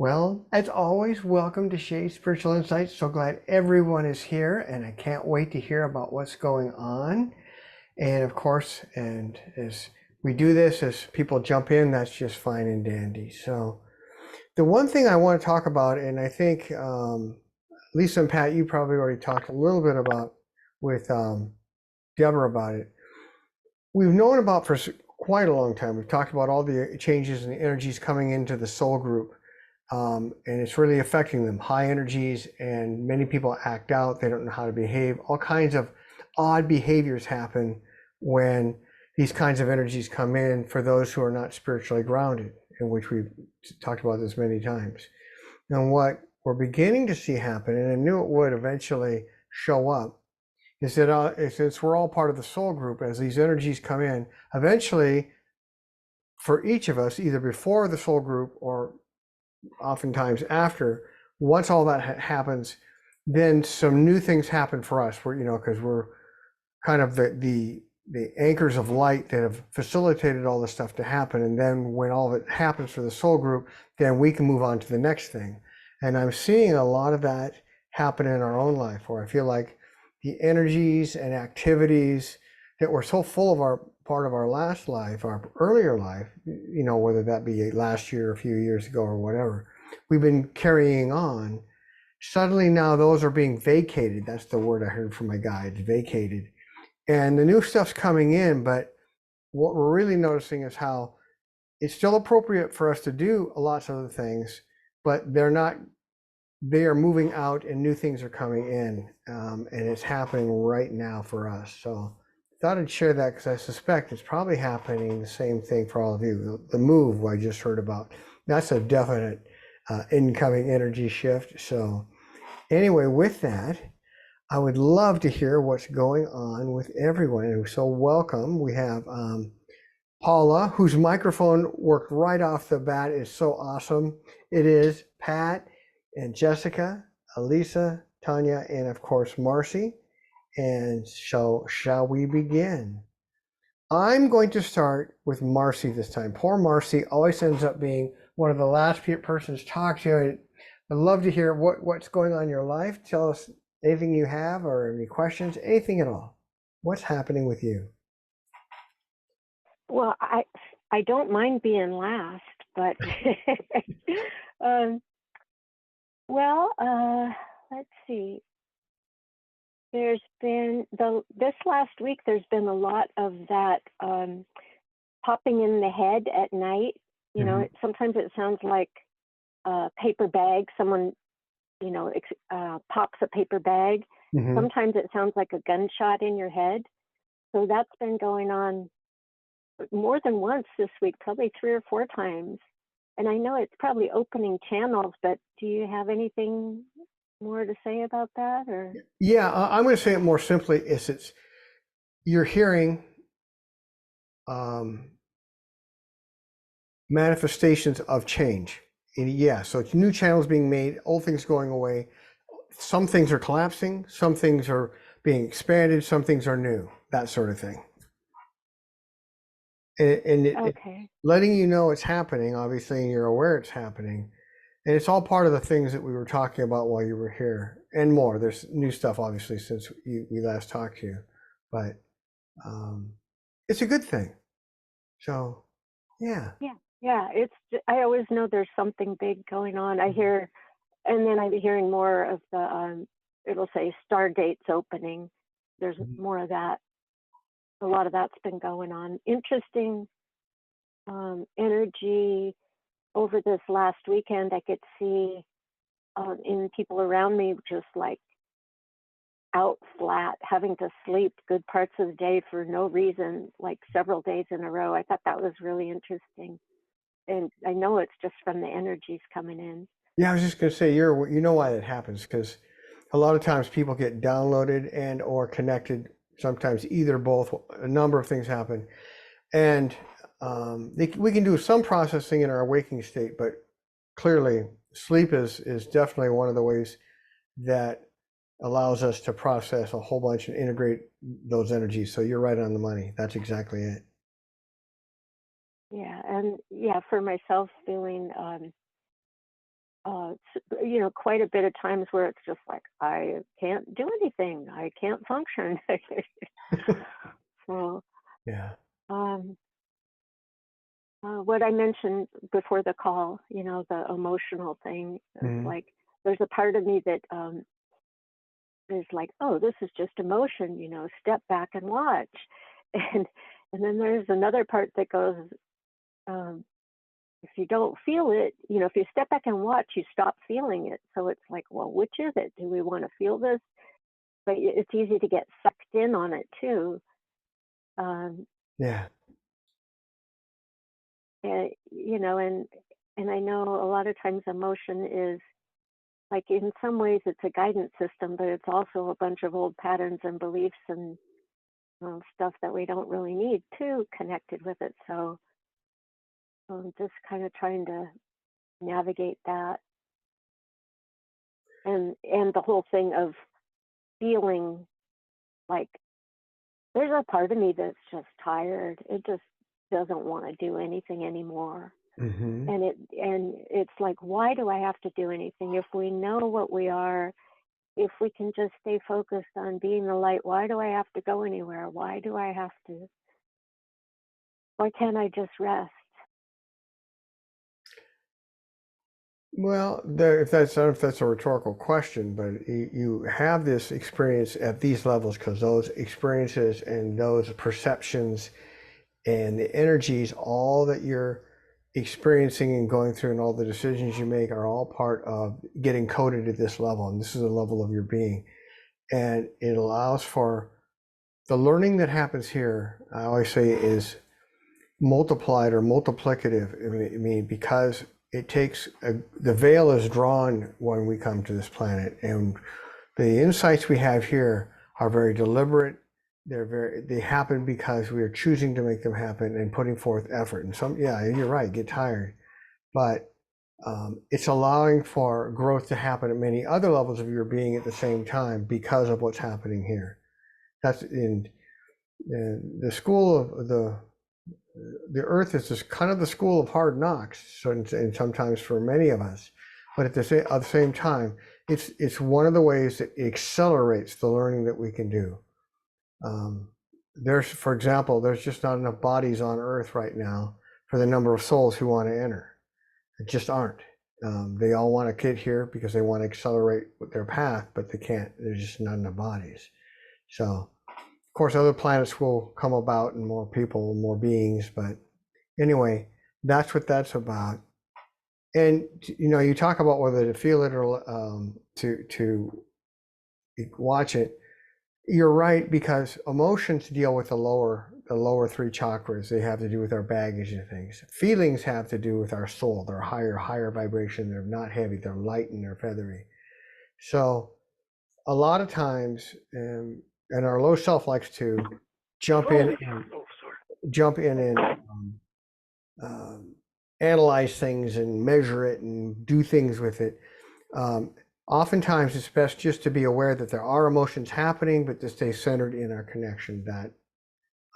Well, as always, welcome to Shays Spiritual Insights. So glad everyone is here, and I can't wait to hear about what's going on. And of course, and as we do this, as people jump in, that's just fine and dandy. So the one thing I want to talk about, and I think Lisa and Pat, you probably already talked a little bit about with Deborah about it. We've known about for quite a long time. We've talked about all the changes and the energies coming into the soul group. And it's really affecting them. High energies, and many people act out. They don't know how to behave. All kinds of odd behaviors happen when these kinds of energies come in for those who are not spiritually grounded, in which we've talked about this many times. And what we're beginning to see happen, and I knew it would eventually show up, is that since we're all part of the soul group, as these energies come in, eventually for each of us, either before the soul group or oftentimes after, once all that happens, then some new things happen for us. Because we're kind of the anchors of light that have facilitated all this stuff to happen. And then when all of it happens for the soul group, then we can move on to the next thing. And I'm seeing a lot of that happen in our own life, where I feel like the energies and activities that were so full of our part of our last life, our earlier life, whether that be last year, a few years ago, or whatever, we've been carrying on. Suddenly now those are being vacated. That's the word I heard from my guides, vacated. And the new stuff's coming in, but what we're really noticing is how it's still appropriate for us to do lots of other things, but they're not, they are moving out and new things are coming in. And it's happening right now for us. So thought I'd share that because I suspect it's probably happening the same thing for all of you. The move I just heard about, that's a definite incoming energy shift. So anyway, with that, I would love to hear what's going on with everyone. And so welcome. We have Paula, whose microphone worked right off the bat, is so awesome. It is Pat and Jessica, Elisa, Tonya, and of course, Marci. And so, shall we begin? I'm going to start with Marci this time. Poor Marci always ends up being one of the last persons talked to. I'd love to hear what's going on in your life. Tell us anything you have or any questions, anything at all. What's happening with you? Well, I don't mind being last, but let's see. There's been this last week. There's been a lot of that popping in the head at night. You know, sometimes it sounds like a paper bag. Someone, pops a paper bag. Sometimes it sounds like a gunshot in your head. So that's been going on more than once this week, probably 3 or 4 times. And I know it's probably opening channels, but do you have anything more to say about that? Or yeah, I'm going to say it more simply. You're hearing manifestations of change. And yeah, so it's new channels being made, old things going away. Some things are collapsing, some things are being expanded, some things are new, that sort of thing. okay. Letting you know it's happening, obviously, and you're aware it's happening. And it's all part of the things that we were talking about while you were here, and more. There's new stuff, obviously, since we last talked to you, but it's a good thing. So, yeah. Yeah. I always know there's something big going on. I hear, and then I'm hearing more of the. It'll say Stargate's opening. There's more of that. A lot of that's been going on. Interesting energy. Over this last weekend, I could see in people around me just like out flat, having to sleep good parts of the day for no reason, like several days in a row. I thought that was really interesting. And I know it's just from the energies coming in. Yeah, I was just going to say, you know why that happens, because a lot of times people get downloaded and or connected, sometimes either both, a number of things happen. And we can do some processing in our waking state, but clearly sleep is definitely one of the ways that allows us to process a whole bunch and integrate those energies. So you're right on the money. That's exactly it. Yeah, and yeah, for myself, feeling you know, quite a bit of times where it's just like, I can't do anything, I can't function. So, Yeah. um, what I mentioned before the call, you know, the emotional thing, it's Mhm. like there's a part of me that is like, oh, this is just emotion, you know, step back and watch. And and then there's another part that goes, um, if you don't feel it, you know, if you step back and watch, you stop feeling it. So it's like, well, which is it? Do we want to feel this? But it's easy to get sucked in on it too. Um, Yeah. you know, and I know a lot of times emotion is like in some ways it's a guidance system, but it's also a bunch of old patterns and beliefs and stuff that we don't really need too connected with it. So just kind of trying to navigate that, and the whole thing of feeling like there's a part of me that's just tired. It just doesn't want to do anything anymore. Mhm. And it's like, why do I have to do anything? If we know what we are, if we can just stay focused on being the light, why do I have to go anywhere? Why can't I just rest? Well, there, if that's, I don't know if that's a rhetorical question, but you have this experience at these levels because those experiences and those perceptions and the energies, all that you're experiencing and going through, and all the decisions you make are all part of getting coded at this level. And this is a level of your being, and it allows for the learning that happens here. I always say is multiplied or multiplicative. I mean, because it takes the veil is drawn when we come to this planet, and the insights we have here are very deliberate. They happen because we are choosing to make them happen and putting forth effort. And some, yeah, you're right, get tired, but it's allowing for growth to happen at many other levels of your being at the same time because of what's happening here. That's in the school of the earth is just kind of the school of hard knocks, so and sometimes for many of us, but at the same time, it's one of the ways that it accelerates the learning that we can do. Um, there's, for example, there's just not enough bodies on earth right now for the number of souls who want to enter. It just aren't. They all want to get here because they want to accelerate their path, but they can't. There's just not enough bodies. So of course, other planets will come about and more people, more beings. But anyway, that's what that's about. And you know, you talk about whether to feel it or to watch it. You're right, because emotions deal with the lower three chakras. They have to do with our baggage and things. Feelings have to do with our soul. They're higher vibration. They're not heavy. They're light and they're feathery. So a lot of times, and our low self likes to jump in and jump in and um, analyze things and measure it and do things with it. Um, Oftentimes, it's best just to be aware that there are emotions happening, but to stay centered in our connection.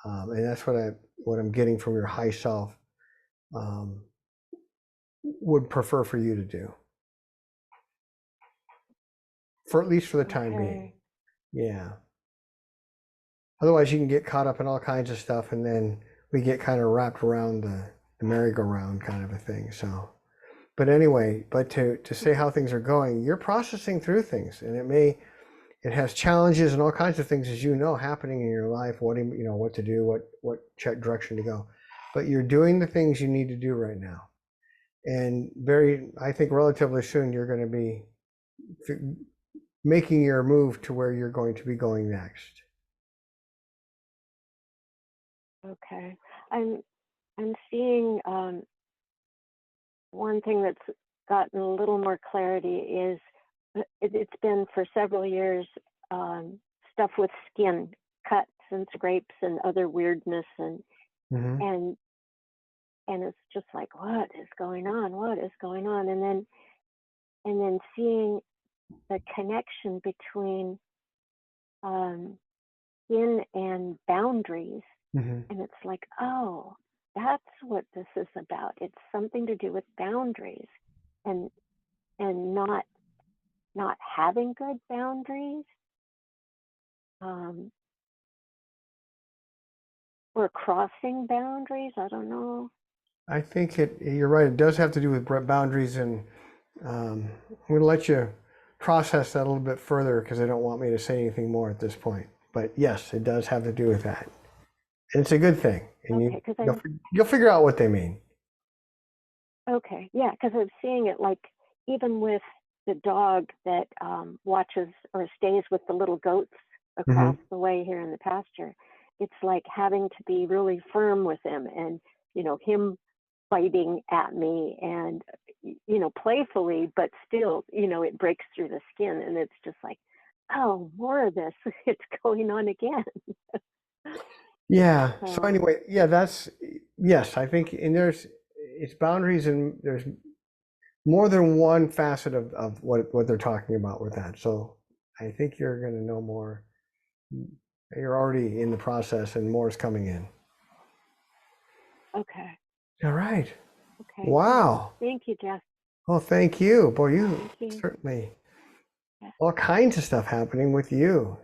And that's what I'm getting from your high self. Um, would prefer for you to do, for at least for the time being. Okay. Yeah. Otherwise, you can get caught up in all kinds of stuff, and then we get kind of wrapped around the merry-go-round kind of a thing. So, but anyway, but to say how things are going, you're processing through things, and it has challenges and all kinds of things, as you know, happening in your life. What to do, what check direction to go, but you're doing the things you need to do right now, and I think relatively soon you're going to be making your move to where you're going to be going next. Okay. I'm I'm seeing one thing that's gotten a little more clarity is it's been for several years stuff with skin cuts and scrapes and other weirdness Mm-hmm. and and it's just like, what is going on? What is going on? And then seeing the connection between um, skin and boundaries, Mm-hmm. and it's like, oh, that's what this is about. It's something to do with boundaries, and and not having good boundaries, or crossing boundaries. I don't know. I think you're right. It does have to do with boundaries, and I'm going to let you process that a little bit further because I don't want me to say anything more at this point. But yes, it does have to do with that. And it's a good thing, and Okay, because you'll figure out what they mean. okay, yeah, because I'm seeing it like even with the dog that watches or stays with the little goats across Mm-hmm. the way here in the pasture. It's like having to be really firm with him, and him biting at me, and playfully, but still, it breaks through the skin, and it's just like, oh, more of this. It's going on again. Yeah. So So anyway, yeah, yes, I think, and it's boundaries, and there's more than one facet of what they're talking about with that. So I think you're going to know more. You're already in the process, and more is coming in. okay, All right. okay. Wow. Thank you, Jeff. Well, thank you. Boy, you Thank you. certainly Yeah. all kinds of stuff happening with you,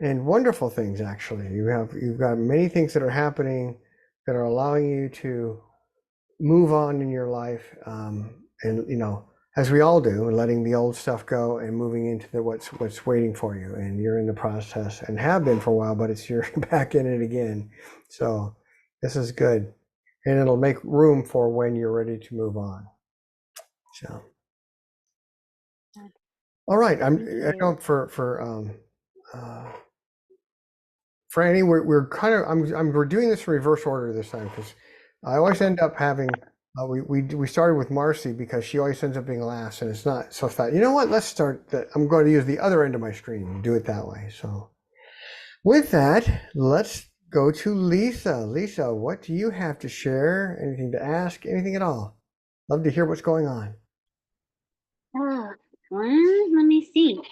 and wonderful things actually. You've got many things that are happening that are allowing you to move on in your life, and as we all do, and letting the old stuff go and moving into what's waiting for you. And you're in the process and have been for a while, but you're back in it again. So this is good, and it'll make room for when you're ready to move on. So all right, I Thank know for uh, Franny, we're kind of we're doing this in reverse order this time because I always end up having we started with Marci because she always ends up being last, and it's not, so I thought, you know what, let's start that. I'm going to use the other end of my screen and do it that way. So with that, let's go to Lisa. Lisa, what do you have to share? Anything to ask? Anything at all? Love to hear what's going on. Well, let me think.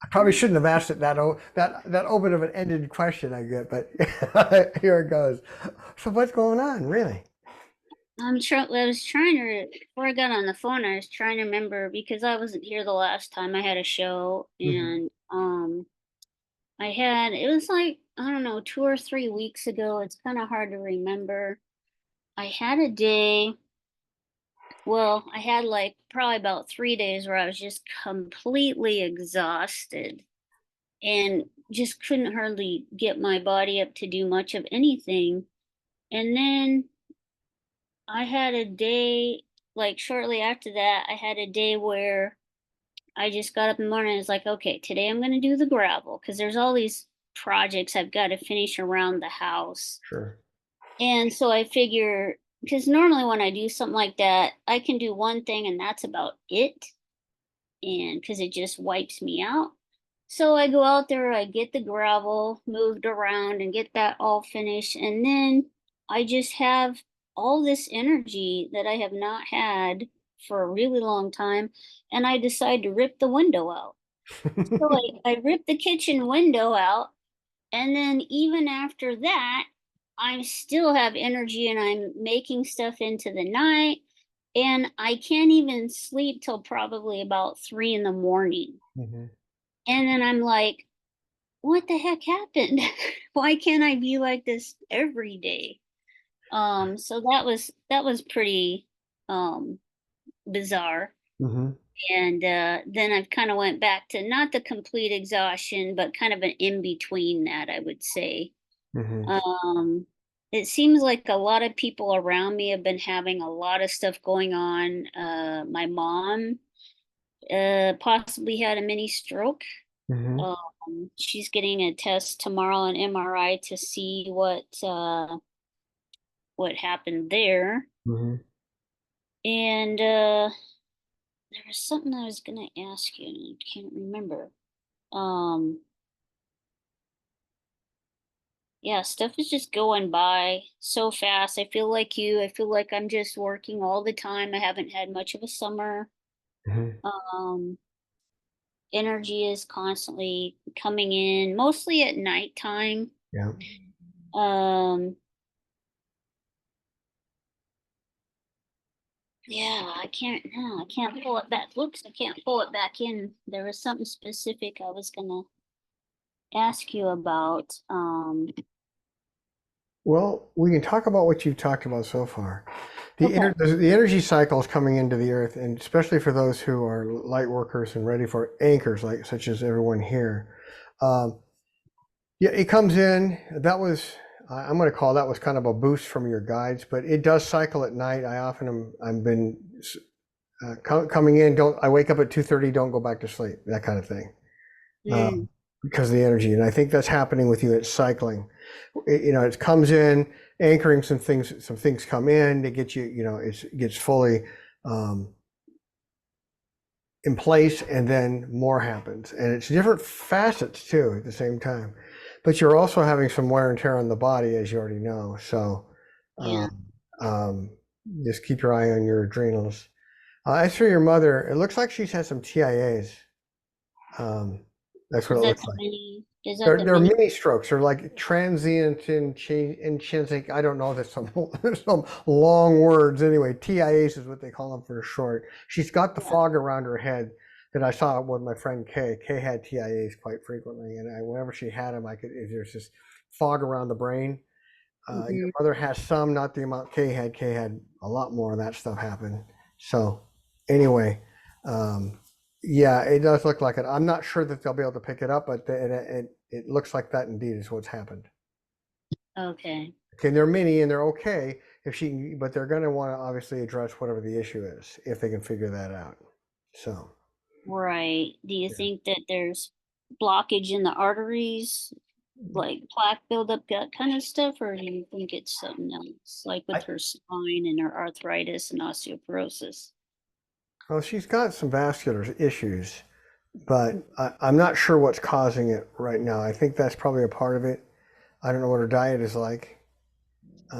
I probably shouldn't have asked it that open of an ended question I get, but here it goes. So what's going on, really? I was trying to, before I got on the phone, I was trying to remember because I wasn't here the last time I had a show, Mhm. and it was like, I don't know, 2 or 3 weeks ago. It's kind of hard to remember. I had a day, well, I had like probably about 3 days where I was just completely exhausted and just couldn't hardly get my body up to do much of anything. And then I had a day, like shortly after that, I had a day where I just got up in the morning and was like, okay, today I'm going to do the gravel because there's all these projects I've got to finish around the house. Sure. And so I figure, because normally when I do something like that, I can do one thing and that's about it. And because it just wipes me out. So I go out there, I get the gravel moved around and get that all finished. And then I just have all this energy that I have not had for a really long time. And I decide to rip the window out. So I rip the kitchen window out. And then even after that, I still have energy and I'm making stuff into the night. And I can't even sleep till probably about 3 in the morning. Mhm. And then I'm like, what the heck happened? Why can't I be like this every day? So that was pretty um bizarre. Mhm. And then I've kind of went back to not the complete exhaustion, but kind of an in between that, I would say. Mhm. Um, it seems like a lot of people around me have been having a lot of stuff going on. My mom possibly had a mini stroke. Mhm. She's getting a test tomorrow, an MRI, to see what happened there. Mhm. And there was something I was gonna ask you, and I can't remember. Um, yeah, stuff is just going by so fast. I feel like you. I feel like I'm just working all the time. I haven't had much of a summer. Mhm. Um, Energy is constantly coming in, mostly at nighttime. Yeah. Um, Yeah, I can't now. I can't pull it back. Whoops, I can't pull it back in. There was something specific I was gonna ask you about. Well, we can talk about what you've talked about so far. Okay. The energy cycles coming into the earth, and especially for those who are light workers and ready for anchors, like such as everyone here. Um, yeah, it comes in. I'm going to call that was kind of a boost from your guides, but it does cycle at night. I've been coming in. Don't I wake up at 2:30? Don't go back to sleep. That kind of thing. Mm, Because of the energy. And I think that's happening with you. It's cycling. It comes in, anchoring some things. Some things come in to get you. It gets fully in place, and then more happens. And it's different facets too at the same time. But you're also having some wear and tear on the body, as you already know. So yeah. um, just keep your eye on your adrenals. As for your mother, it looks like she's had some TIAs. Um, that's what Is it that looks the like. mini? Is that They're, the they're mini? mini strokes. They're like transient intrinsic. I don't know. There's some some long words. Anyway, TIAs is what they call them for short. She's got the Yeah. fog around her head that I saw with my friend Kay. Kay had TIAs quite frequently, and whenever she had them, if there's this fog around the brain. Your Hmm. mother has some, not the amount Kay had. Kay had a lot more of that stuff happen. So anyway, um, yeah, it does look like it. I'm not sure that they'll be able to pick it up, but it looks like that indeed is what's happened. Okay. Okay, they're mini and they're okay if she can, but they're going to want to obviously address whatever the issue is if they can figure that out. So Right. Do you yeah. think that there's blockage in the arteries, like plaque buildup, that kind of stuff, or do you think it's something else, like with I, her spine and her arthritis and osteoporosis? well, she's got some vascular issues, but I'm not sure what's causing it right now. I think that's probably a part of it. I don't know what her diet is like.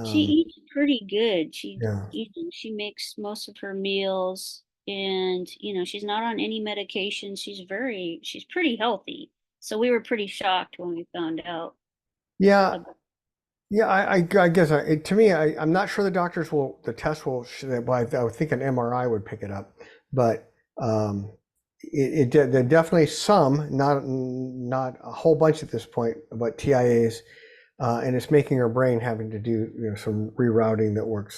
She Um, eats pretty good. yeah. She makes most of her meals, and she's not on any medication. She's pretty healthy. So we were pretty shocked when we found out Yeah. about. Yeah. I guess to me, I'm not sure the test will, but I would think an MRI would pick it up. But um, there are definitely some, not a whole bunch at this point, but TIAs. And it's making her brain having to do some rerouting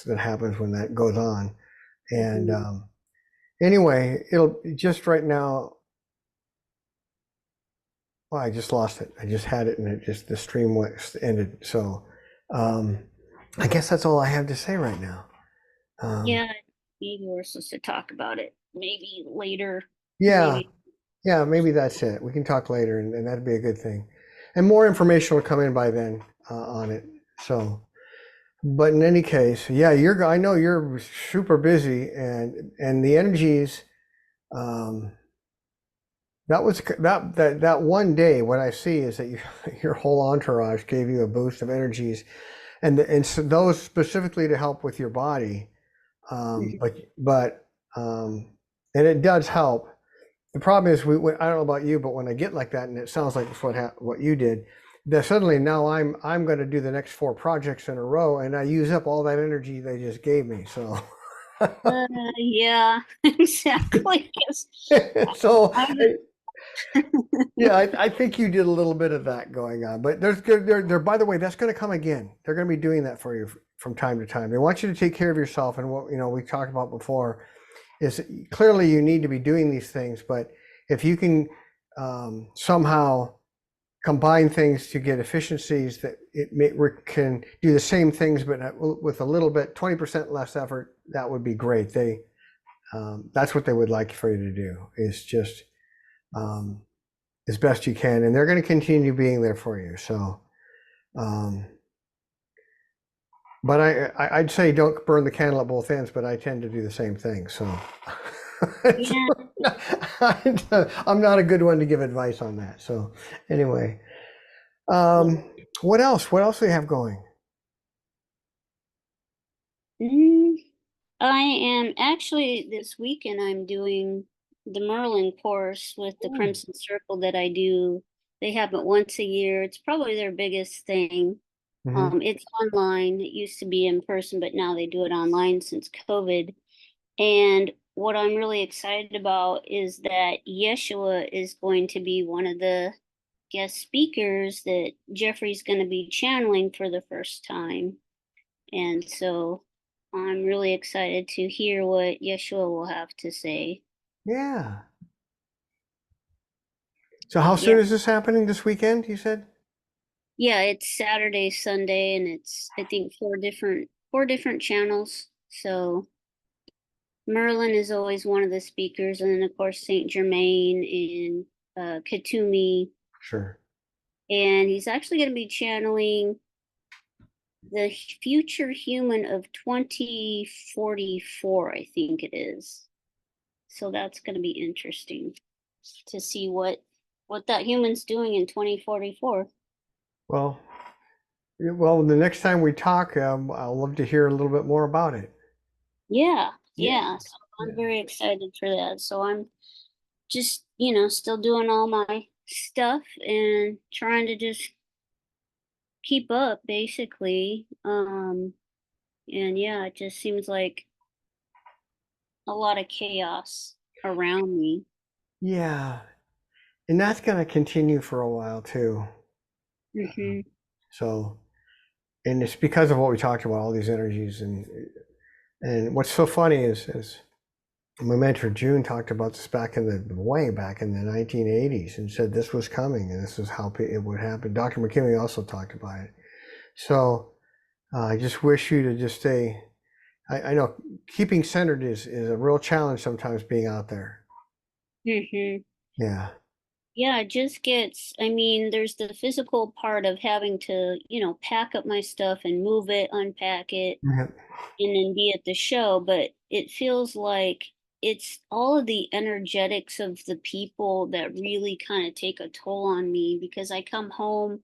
that happens when that goes on. And Mhm. anyway, it'll just right now. Well, I just lost it. I just had it, and the stream ended. So um, I guess that's all I have to say right now. Um, Yeah, maybe we're supposed to talk about it maybe later. yeah, Maybe. yeah, maybe that's it. We can talk later, and that'd be a good thing. And more information will come in by then on it. So, but in any case, yeah, I know you're super busy, and the energies. Um, that one day. What I see is that your whole entourage gave you a boost of energies, and so those specifically to help with your body. Mhm. But and it does help. The problem is, I don't know about you, but when I get like that, and it sounds like it's what you did, that suddenly now I'm going to do the next 4 projects in a row, and I use up all that energy they just gave me. So Yeah, exactly. 'Cause so I, yeah, I think you did a little bit of that going on, but there's good. There. By the way, that's going to come again. They're going to be doing that for you from time to time. They want you to take care of yourself, and what we talked about before is clearly you need to be doing these things. But if you can somehow combine things to get efficiencies that can do the same things, but with a little bit 20% less effort, that would be great. That's what they would like for you to do. Is just um, as best you can, and they're going to continue being there for you. So, um, but I'd say don't burn the candle at both ends, but I tend to do the same thing. So, yeah. I'm not a good one to give advice on that. So, anyway, Yeah. um, what else? What else do you have going? Mm, I am actually this weekend. I'm doing the Merlin course with the Ooh. Crimson Circle that I do. They have it once a year. It's probably their biggest thing. Hmm. It's online. It used to be in person, but now they do it online since COVID. And what I'm really excited about is that Yeshua is going to be one of the guest speakers that Jeffrey's going to be channeling for the first time. And so I'm really excited to hear what Yeshua will have to say. Yeah. So how soon is this happening this weekend, you said? Yeah, it's Saturday, Sunday, and it's I think four different channels. So Merlin is always one of the speakers, and then of course Saint Germain and Katumi, Sure. and he's actually going to be channeling the future human of 2044, I think it is. So that's going to be interesting to see what that human's doing in 2044. Well, the next time we talk, I'll love to hear a little bit more about it. Yeah. Yeah. So I'm very excited for that. So I'm just, still doing all my stuff and trying to just keep up basically. And yeah, it just seems like a lot of chaos around me. Yeah. And that's going to continue for a while too. Hmm. So, and it's because of what we talked about, all these energies, and what's so funny is my mentor June talked about this back in the way back in the 1980s and said this was coming and this is how it would happen. Dr. McKinney also talked about it. So I just wish you to just stay. I know keeping centered is a real challenge sometimes being out there. Hmm. Yeah. Yeah, it just gets, I mean, there's the physical part of having to, pack up my stuff and move it, unpack it, Yeah. and then be at the show, but it feels like it's all of the energetics of the people that really kind of take a toll on me because I come home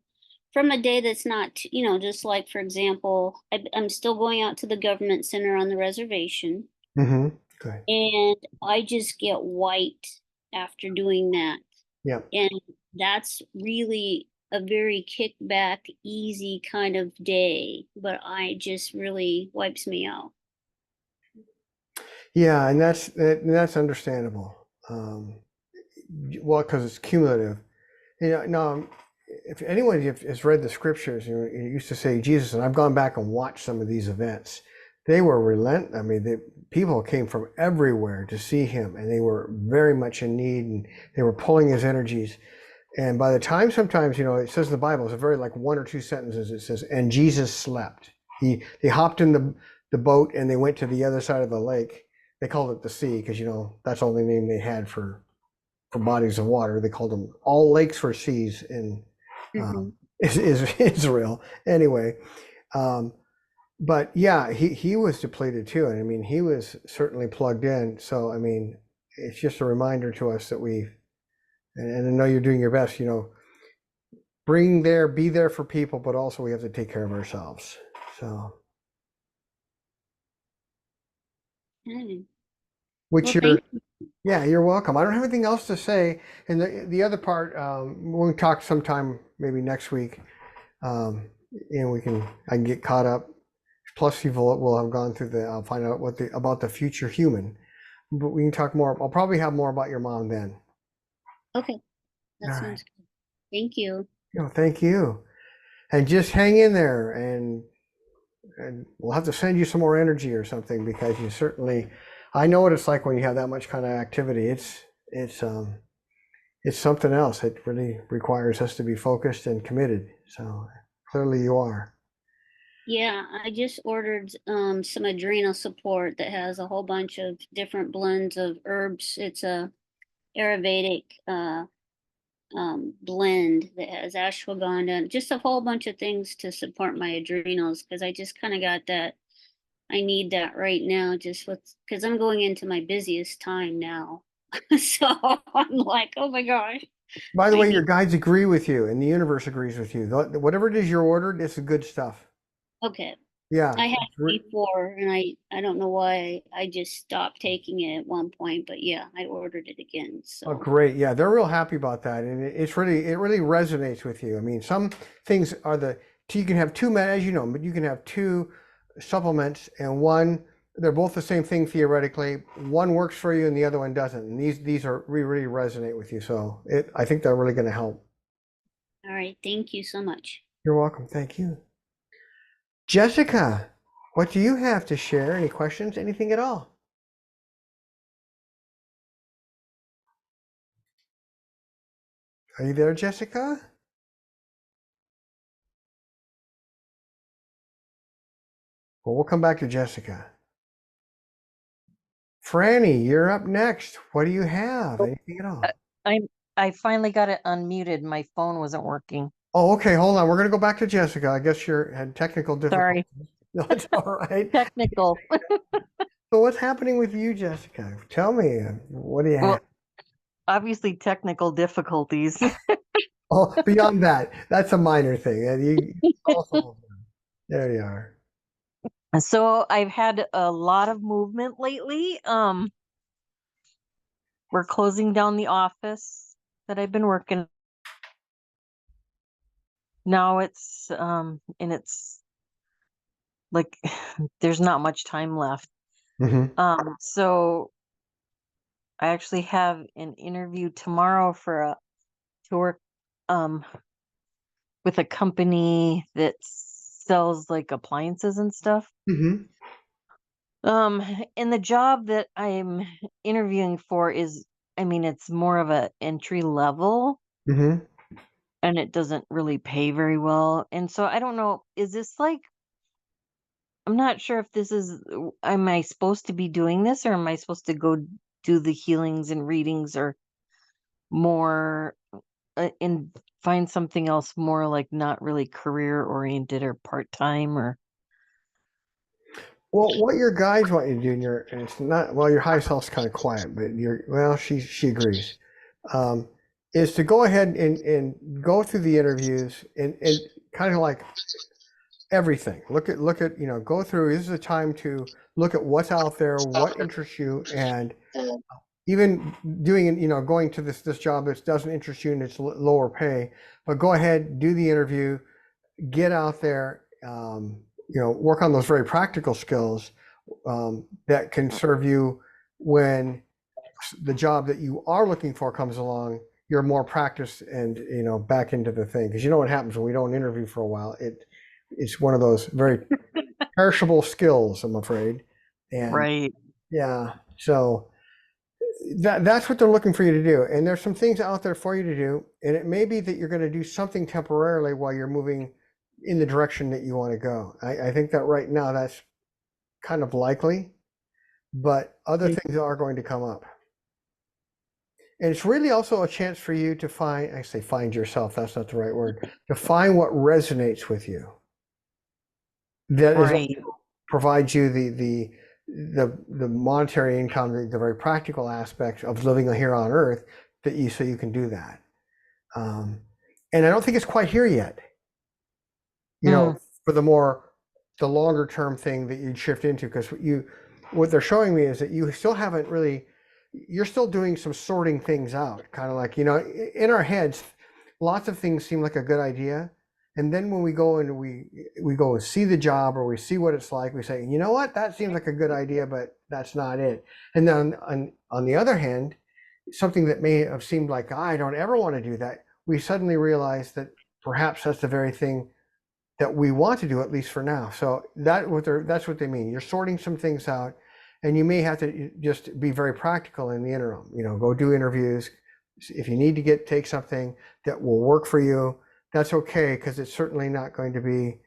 from a day that's not, just like, for example, I'm still going out to the government center on the reservation, Mm-hmm. Good. and I just get wiped after doing that. Yeah. And that's really a very kickback, easy kind of day, but I just really wipes me out. Yeah, and that's understandable. Well, because it's cumulative. No, if anyone has read the scriptures, it used to say Jesus, and I've gone back and watched some of these events. They were relentless. I mean, people came from everywhere to see him, and they were very much in need, and they were pulling his energies. And by the time, sometimes, it says in the Bible, it's a very like one or two sentences. It says, "And Jesus slept." They hopped in the boat and they went to the other side of the lake. They called it the sea because that's the only name they had for bodies of water. They called them all lakes or seas in Hmm. is Israel. Anyway, but yeah, he was depleted too, and I mean he was certainly plugged in. So I mean, it's just a reminder to us that and I know you're doing your best. Be there for people, but also we have to take care of ourselves. So, which Well, you're thank you. Yeah, you're welcome. I don't have anything else to say. And the other part, we'll talk sometime maybe next week, and I can get caught up. Plus, we'll have gone through I'll find out about the future human. But we can talk more. I'll probably have more about your mom then. Okay, All that right. sounds good. Thank you. Thank you. And just hang in there, and we'll have to send you some more energy or something because you certainly. I know what it's like when you have that much kind of activity. It's something else. It really requires us to be focused and committed. So clearly you are. Yeah, I just ordered some adrenal support that has a whole bunch of different blends of herbs. It's a Ayurvedic blend that has ashwagandha and just a whole bunch of things to support my adrenals because I just kind of got that. I need that right now, just because I'm going into my busiest time now. So I'm like, oh my gosh, By the I way, your need. guides agree with you and the universe agrees with you. Whatever it is you're ordered, it's good stuff. Okay, Yeah. I had it before, and I don't know why I just stopped taking it at one point, but yeah, I ordered it again. Oh, So great. Yeah, they're real happy about that. And it really resonates with you. I mean, some things you can have two, as you know, but you can have two supplements and one they're both the same thing theoretically. One works for you and the other one doesn't. And these are really resonate with you. So I think they're really going to help. All right. Thank you so much. You're welcome. Thank you. Jessica, what do you have to share? Any questions? Anything at all? Are you there, Jessica? Well, we'll come back to Jessica. Franny, you're up next. What do you have? Anything at all? I finally got it unmuted. My phone wasn't working. Oh, okay. Hold on. We're going to go back to Jessica. I guess you had technical difficulties. Sorry. No, it's all right. Technical. So what's happening with you, Jessica? Tell me. What do you Well, have? obviously technical difficulties. Oh, beyond that, that's a minor thing. And you also, there you are. So I've had a lot of movement lately. We're closing down the office that I've been working. Now it's and it's like there's not much time left. So I actually have an interview tomorrow for to work with a company that sells like appliances and stuff. Mm-hmm. And the job that I'm interviewing for is, I mean, it's more of a entry level, Mm-hmm. and it doesn't really pay very well. And so I don't know, is this like, I'm not sure if this is, am I supposed to be doing this, or am I supposed to go do the healings and readings, or more and find something else more like not really career oriented or part-time, or Well, what your guides want you to do, and it's not, well, your high self's kind of quiet, but well, she agrees, is to go ahead and go through the interviews and kind of like everything. Look at, go through, this is a time to look at what's out there, what interests you, and even doing, going to this job that doesn't interest you and it's lower pay, but go ahead, do the interview, get out there, work on those very practical skills that can serve you when the job that you are looking for comes along. You're more practiced and back into the thing, because you know what happens when we don't interview for a while. It's one of those very perishable skills, I'm afraid. And right. yeah, so that's what they're looking for you to do. And there's some things out there for you to do, and it may be that you're going to do something temporarily while you're moving in the direction that you want to go. I think that right now that's kind of likely, but other things are going to come up. And it's really also a chance for you to find yourself, that's not the right word, to find what resonates with you. That Right. provides you the monetary income, the very practical aspects of living here on Earth, so you can do that. And I don't think it's quite here yet. For the longer term thing that you'd shift into, because what they're showing me is that you still haven't really, you're still doing some sorting things out, kind of like, in our heads, lots of things seem like a good idea. And then when we go and we go and see the job, or we see what it's like, we say, you know what, that seems like a good idea, but that's not it. And then on the other hand, something that may have seemed like, I don't ever want to do that, we suddenly realize that perhaps that's the very thing that we want to do, at least for now. So that's what they mean. You're sorting some things out, and you may have to just be very practical in the interim. Go do interviews. If you need to take something that will work for you, that's okay, because it's certainly not going to be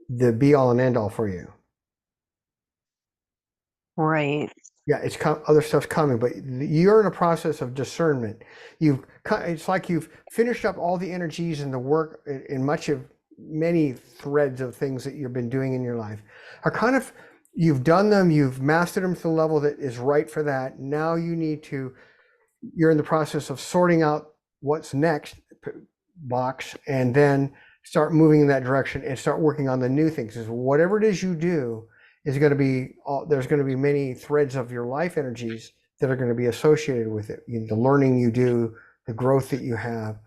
the be all and end all for you. Right. Yeah, other stuff's coming, but you're in a process of discernment. It's like you've finished up all the energies and the work in many threads of things that you've been doing in your life. You've done them, you've mastered them to the level that is right for that. Now you're in the process of sorting out what's next box, and then start moving in that direction and start working on the new things. Because whatever it is you do is going to be, there's going to be many threads of your life energies that are going to be associated with it. The learning you do, the growth that you have,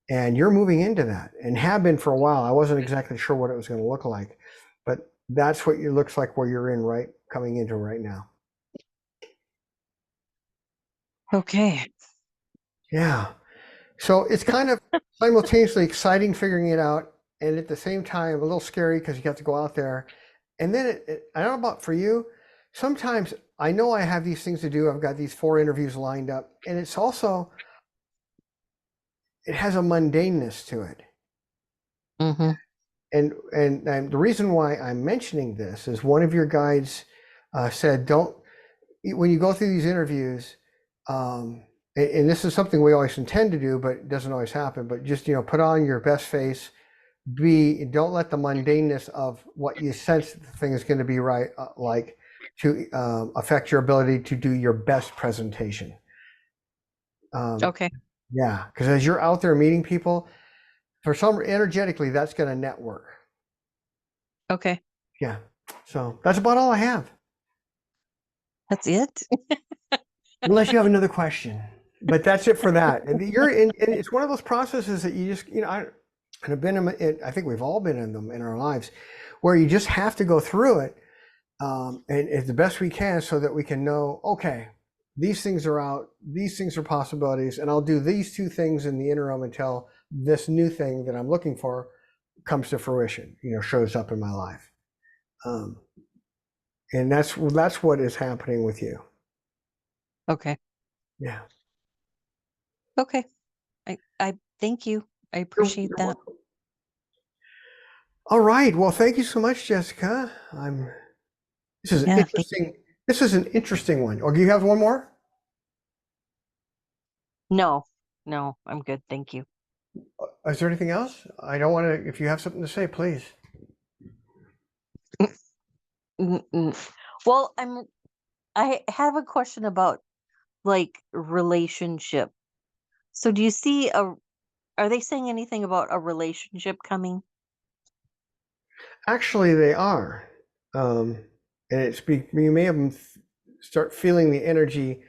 and you're moving into that, and have been for a while. I wasn't exactly sure what it was going to look like, but That's what it looks like where you're in coming into right now. Okay. Yeah. So it's kind of simultaneously exciting figuring it out, and at the same time a little scary because you have to go out there. And then I don't know about for you. Sometimes I know I have these things to do. I've got these 4 interviews lined up, and it's also it has a mundaneness to it. Mm-hmm. And the reason why I'm mentioning this is one of your guides said, don't when you go through these interviews. And this is something we always intend to do, but it doesn't always happen. But just put on your best face. Don't let the mundaneness of what you sense the thing is going to be right like to affect your ability to do your best presentation. Okay. Yeah, because as you're out there meeting people, for some energetically, that's going to network. Okay. Yeah. So that's about all I have. That's it. Unless you have another question, but that's it for that. And and it's one of those processes that you just, and I've been in, I think we've all been in them in our lives, where you just have to go through it, and it's the best we can so that we can know, okay, these things are out, these things are possibilities, and I'll do these 2 things in the interim until this new thing that I'm looking for comes to fruition, shows up in my life. And that's what is happening with you. Okay. Yeah. Okay. I thank you. I appreciate You're that. welcome. All right. Well, thank you so much, Jessica. This is Yeah, interesting. This is an interesting one. Or do you have one more? No, I'm good. Thank you. Is there anything else? I don't want to. If you have something to say, please. Well, I have a question about like relationship. So do you see are they saying anything about a relationship coming? Actually, they are. And you may have start feeling the energy.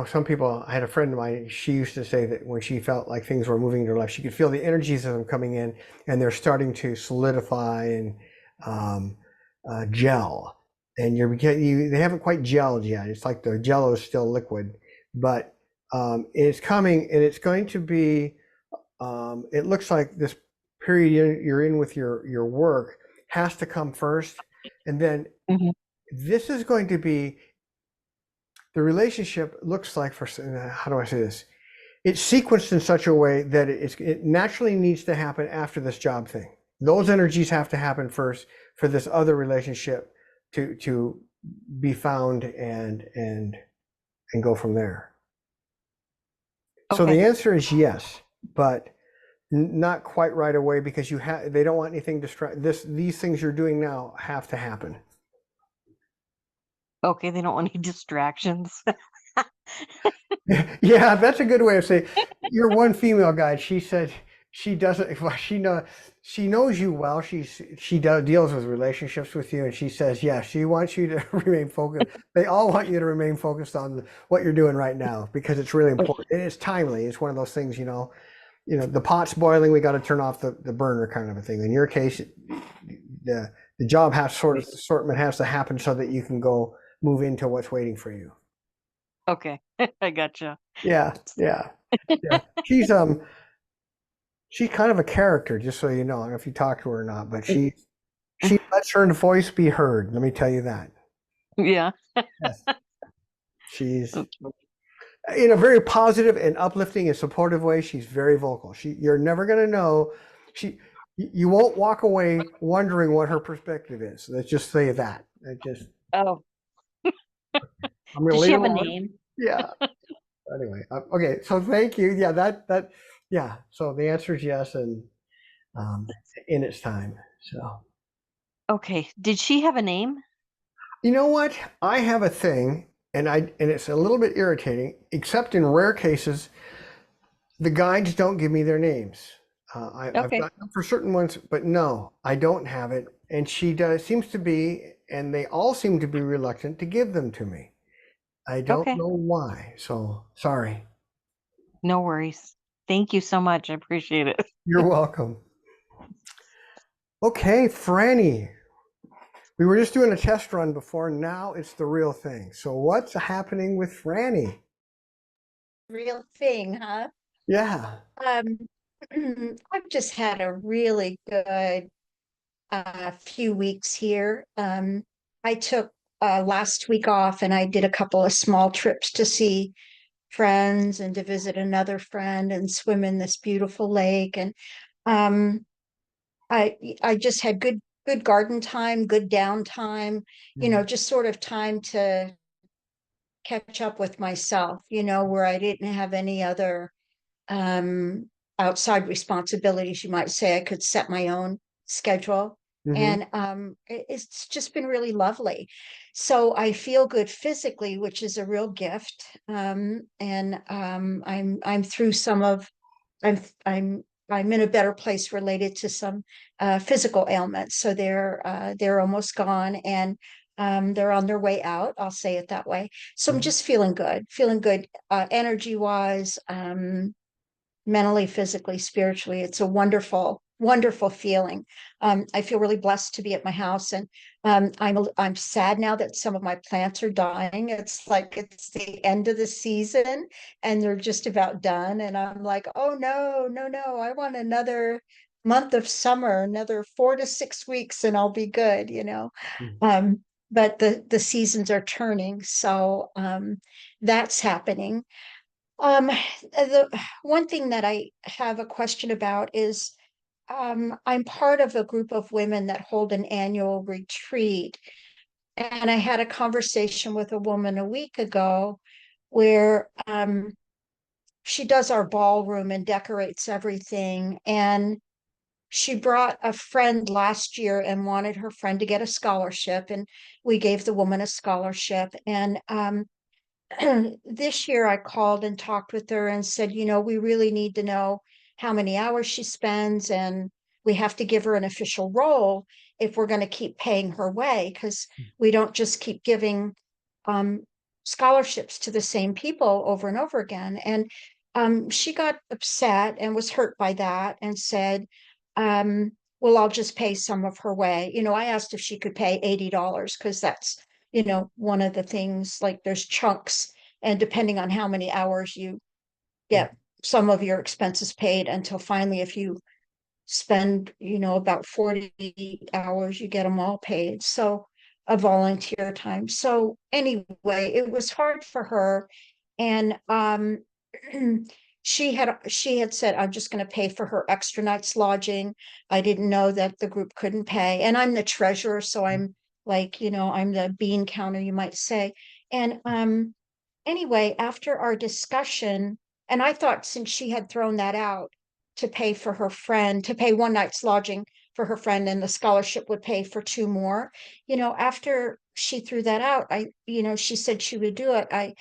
Some people. I had a friend of mine. She used to say that when she felt like things were moving in her life, she could feel the energies of them coming in, and they're starting to solidify and um, gel. And they haven't quite gelled yet. It's like the jello is still liquid, but it's coming, and it's going to be. It looks like this period you're in with your work has to come first, and then Mhm. this is going to be the relationship. Looks like how do I say this? It's sequenced in such a way that it naturally needs to happen after this job thing. Those energies have to happen first for this other relationship to be found and go from there. So Okay. the answer is yes, but not quite right away because they don't want anything these things you're doing now have to happen. Okay, they don't want any distractions. Yeah, that's a good way of saying you're one female guide. She said she doesn't. Well, she knows you well. Deals with relationships with you, and she says, yeah, she wants you to remain focused. They all want you to remain focused on what you're doing right now because it's really important. And it's timely. It's one of those things, the pot's boiling. We got to turn off the burner, kind of a thing. In your case, the job assortment has to happen so that you can go move into what's waiting for you. Okay, I gotcha. Yeah. She's kind of a character, just so you know. I don't know if you talk to her or not, but she lets her voice be heard. Let me tell you that. Yeah. Yes. She's in a very positive and uplifting and supportive way. She's very vocal. You're never going to know. You won't walk away wondering what her perspective is. Let's just say that. Oh, I'm going to does leave she it have a alone. name? Yeah. Anyway, okay. So thank you. Yeah, yeah. So the answer is yes, and in its time. So. Okay. Did she have a name? You know what? I have a thing, and it's a little bit irritating, except in rare cases, the guides don't give me their names. I've Okay. got them for certain ones, but no, I don't have it. And she seems to be, and they all seem to be reluctant to give them to me. I don't Okay. know why. So sorry. No worries. Thank you so much. I appreciate it. You're welcome. Okay, Franny, We were just doing a test run before. Now it's the real thing. So what's happening with Franny? Real thing, huh? Yeah. Um, I've just had a really good few weeks here. I took last week off and I did a couple of small trips to see friends and to visit another friend and swim in this beautiful lake. And um, I just had good garden time, good downtime, just sort of time to catch up with myself, where I didn't have any other um, outside responsibilities, you might say. I could set my own schedule. Mm-hmm. And it's just been really lovely. So I feel good physically, which is a real gift. And I'm through some of I'm I'm I'm in a better place related to some physical ailments. So they're almost gone, and they're on their way out. I'll say it that way. So I'm just feeling good, energy wise, mentally, physically, spiritually. It's a wonderful, wonderful feeling. I feel really blessed to be at my house, and I'm sad now that some of my plants are dying. It's like it's the end of the season, and they're just about done. And I'm like, oh no, no, no! I want another month of summer, another 4 to 6 weeks, and I'll be good. Um, but the seasons are turning, so that's happening. The one thing that I have a question about is I'm part of a group of women that hold an annual retreat. And I had a conversation with a woman a week ago where she does our ballroom and decorates everything. And she brought a friend last year and wanted her friend to get a scholarship. And we gave the woman a scholarship. And this year I called and talked with her and said, we really need to know how many hours she spends, and we have to give her an official role if we're going to keep paying her way, because we don't just keep giving um, scholarships to the same people over and over again. And she got upset and was hurt by that and said, um, well, I'll just pay some of her way. I asked if she could pay $80 because that's one of the things, like there's chunks, and depending on how many hours you get some of your expenses paid, until finally, if you spend, about 40 hours, you get them all paid. So a volunteer time. So anyway, it was hard for her. And she had said, I'm just going to pay for her extra night's lodging. I didn't know that the group couldn't pay. And I'm the treasurer, so I'm like, I'm the bean counter, you might say. And anyway, after our discussion, and I thought since she had thrown that out to pay for her friend, to pay one night's lodging for her friend, and the scholarship would pay for two more, after she threw that out, she said she would do it. I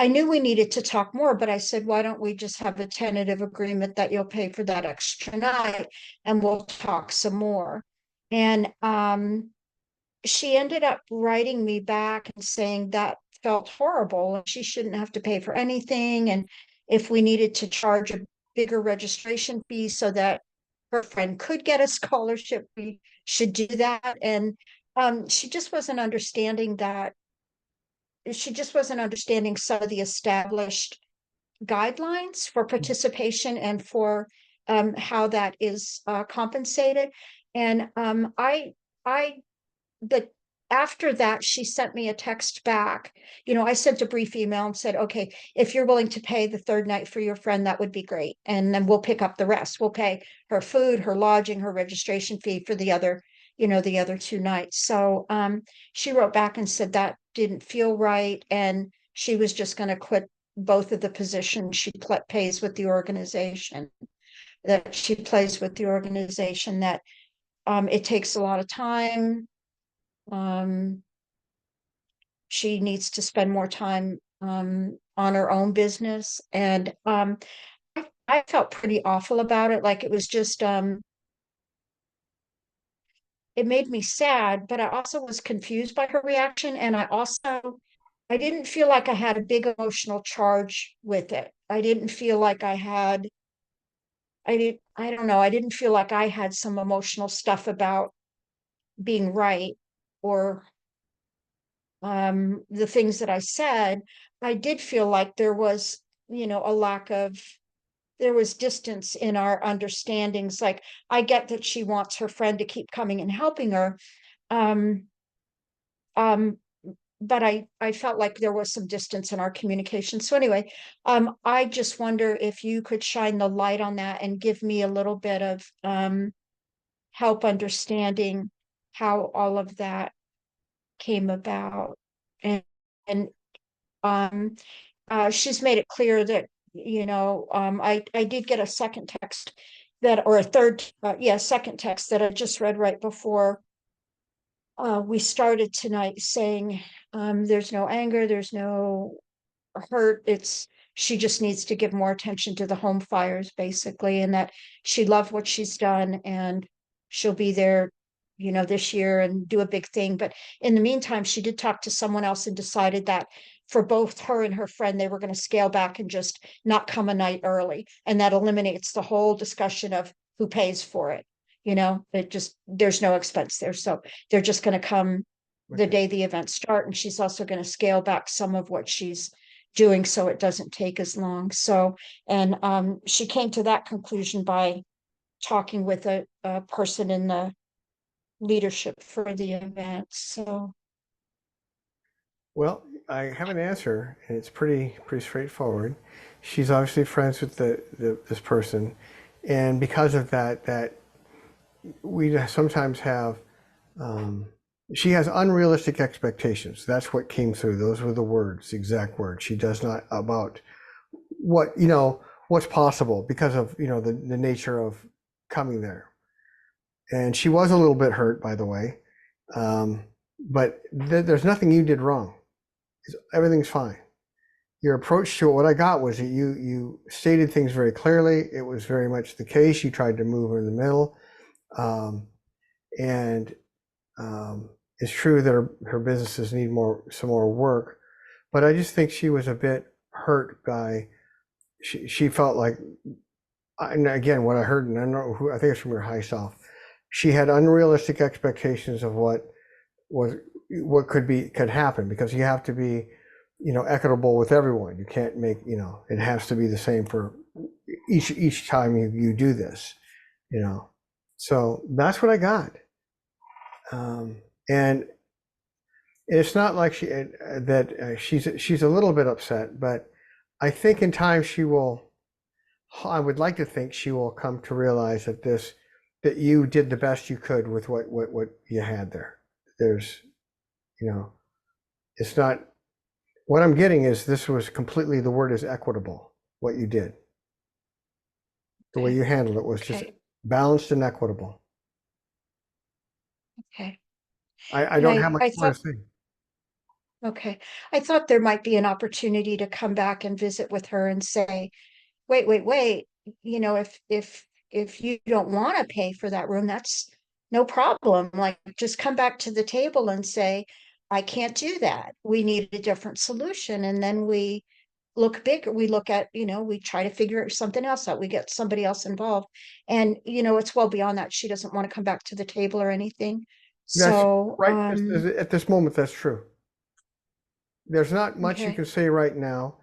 knew we needed to talk more, but I said, why don't we just have a tentative agreement that you'll pay for that extra night and we'll talk some more. And she ended up writing me back and saying that felt horrible and she shouldn't have to pay for anything. And if we needed to charge a bigger registration fee so that her friend could get a scholarship, we should do that. And she just wasn't understanding that. She just wasn't understanding some of the established guidelines for participation and for how that is compensated. And I but after that, she sent me a text back. I sent a brief email and said, okay, if you're willing to pay the third night for your friend, that would be great. And then we'll pick up the rest. We'll pay her food, her lodging, her registration fee for the other 2 nights. So she wrote back and said that didn't feel right. And she was just going to quit both of the positions she pays with the organization, that it takes a lot of time. She needs to spend more time on her own business. And I felt pretty awful about it. Like it was just it made me sad, but I also was confused by her reaction. And I didn't feel like I had a big emotional charge with it. I didn't feel like I don't know, I didn't feel like I had some emotional stuff about being right. or the things that I said, I did feel like there was, a lack of, there was distance in our understandings. Like, I get that she wants her friend to keep coming and helping her. Um, um, but I felt like there was some distance in our communication. So anyway, I just wonder if you could shine the light on that and give me a little bit of help understanding how all of that came about. And and um she's made it clear that, I did get a second text that, or a third, second text that I just read right before we started tonight, saying there's no anger, there's no hurt. She just needs to give more attention to the home fires, basically, and that she loved what she's done and she'll be there, this year and do a big thing. But in the meantime, she did talk to someone else and decided that for both her and her friend, they were going to scale back and just not come a night early. And that eliminates the whole discussion of who pays for it. There's no expense there. So they're just going to come the Okay. day the events start. And she's also going to scale back some of what she's doing so it doesn't take as long. So, and she came to that conclusion by talking with a person in the leadership for the event. So, Well, I have an answer, and it's pretty straightforward. She's obviously friends with this person, and because of that we sometimes have. She has unrealistic expectations. That's what came through. Those were the words, exact words. She does not about what's possible because of the nature of coming there. And she was a little bit hurt, by the way. But there's nothing you did wrong. Everything's fine. Your approach to it, what I got was that you stated things very clearly. It was very much the case. You tried to move her in the middle. And it's true that her businesses need some more work, but I just think she was a bit hurt by, she felt like, and again, what I heard, and I don't know who, I think it's from her high self, she had unrealistic expectations of what could happen, because you have to be, equitable with everyone. You can't make, it has to be the same for each time you do this, so that's what I got. And it's not like she's a little bit upset, but I think in time I would like to think she will come to realize that you did the best you could with what you had there. There's, it's not, what I'm getting is this was completely, the word is equitable, what you did. The way you handled it was just balanced and equitable. Okay. I don't have much more to say. Okay. I thought there might be an opportunity to come back and visit with her and say, wait, if you don't want to pay for that room, that's no problem. Like, just come back to the table and say, I can't do that. We need a different solution. And then we look bigger. We look at, we try to figure something else out. We get somebody else involved. And, it's well beyond that. She doesn't want to come back to the table or anything. That's So, right. At this moment, that's true. There's not much you okay. can say right now.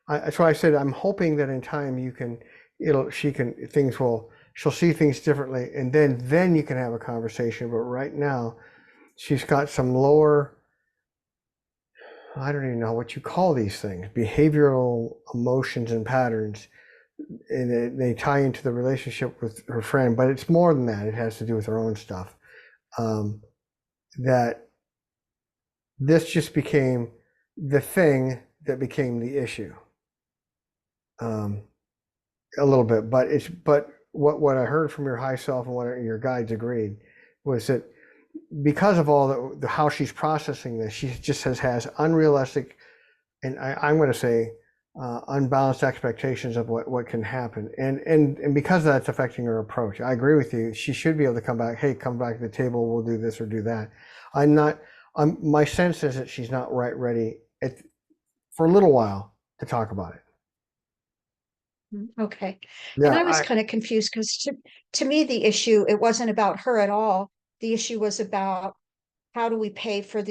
That's why I said I'm hoping that in time she'll see things differently, and then you can have a conversation. But right now, she's got some lower, I don't even know what you call these things, behavioral emotions and patterns, and they tie into the relationship with her friend. But it's more than that. It has to do with her own stuff. That this just became the thing that became the issue. A little bit, but what I heard from your high self and what your guides agreed was that because of all the how she's processing this, she just has unrealistic, and I'm going to say unbalanced expectations of what can happen, and because that's affecting her approach. I agree with you. She should be able to come back. Hey, come back to the table. We'll do this or do that. My sense is that she's not ready for a little while to talk about it. Okay. Yeah, and I was kind of confused because to me, the issue, it wasn't about her at all. The issue was about how do we pay for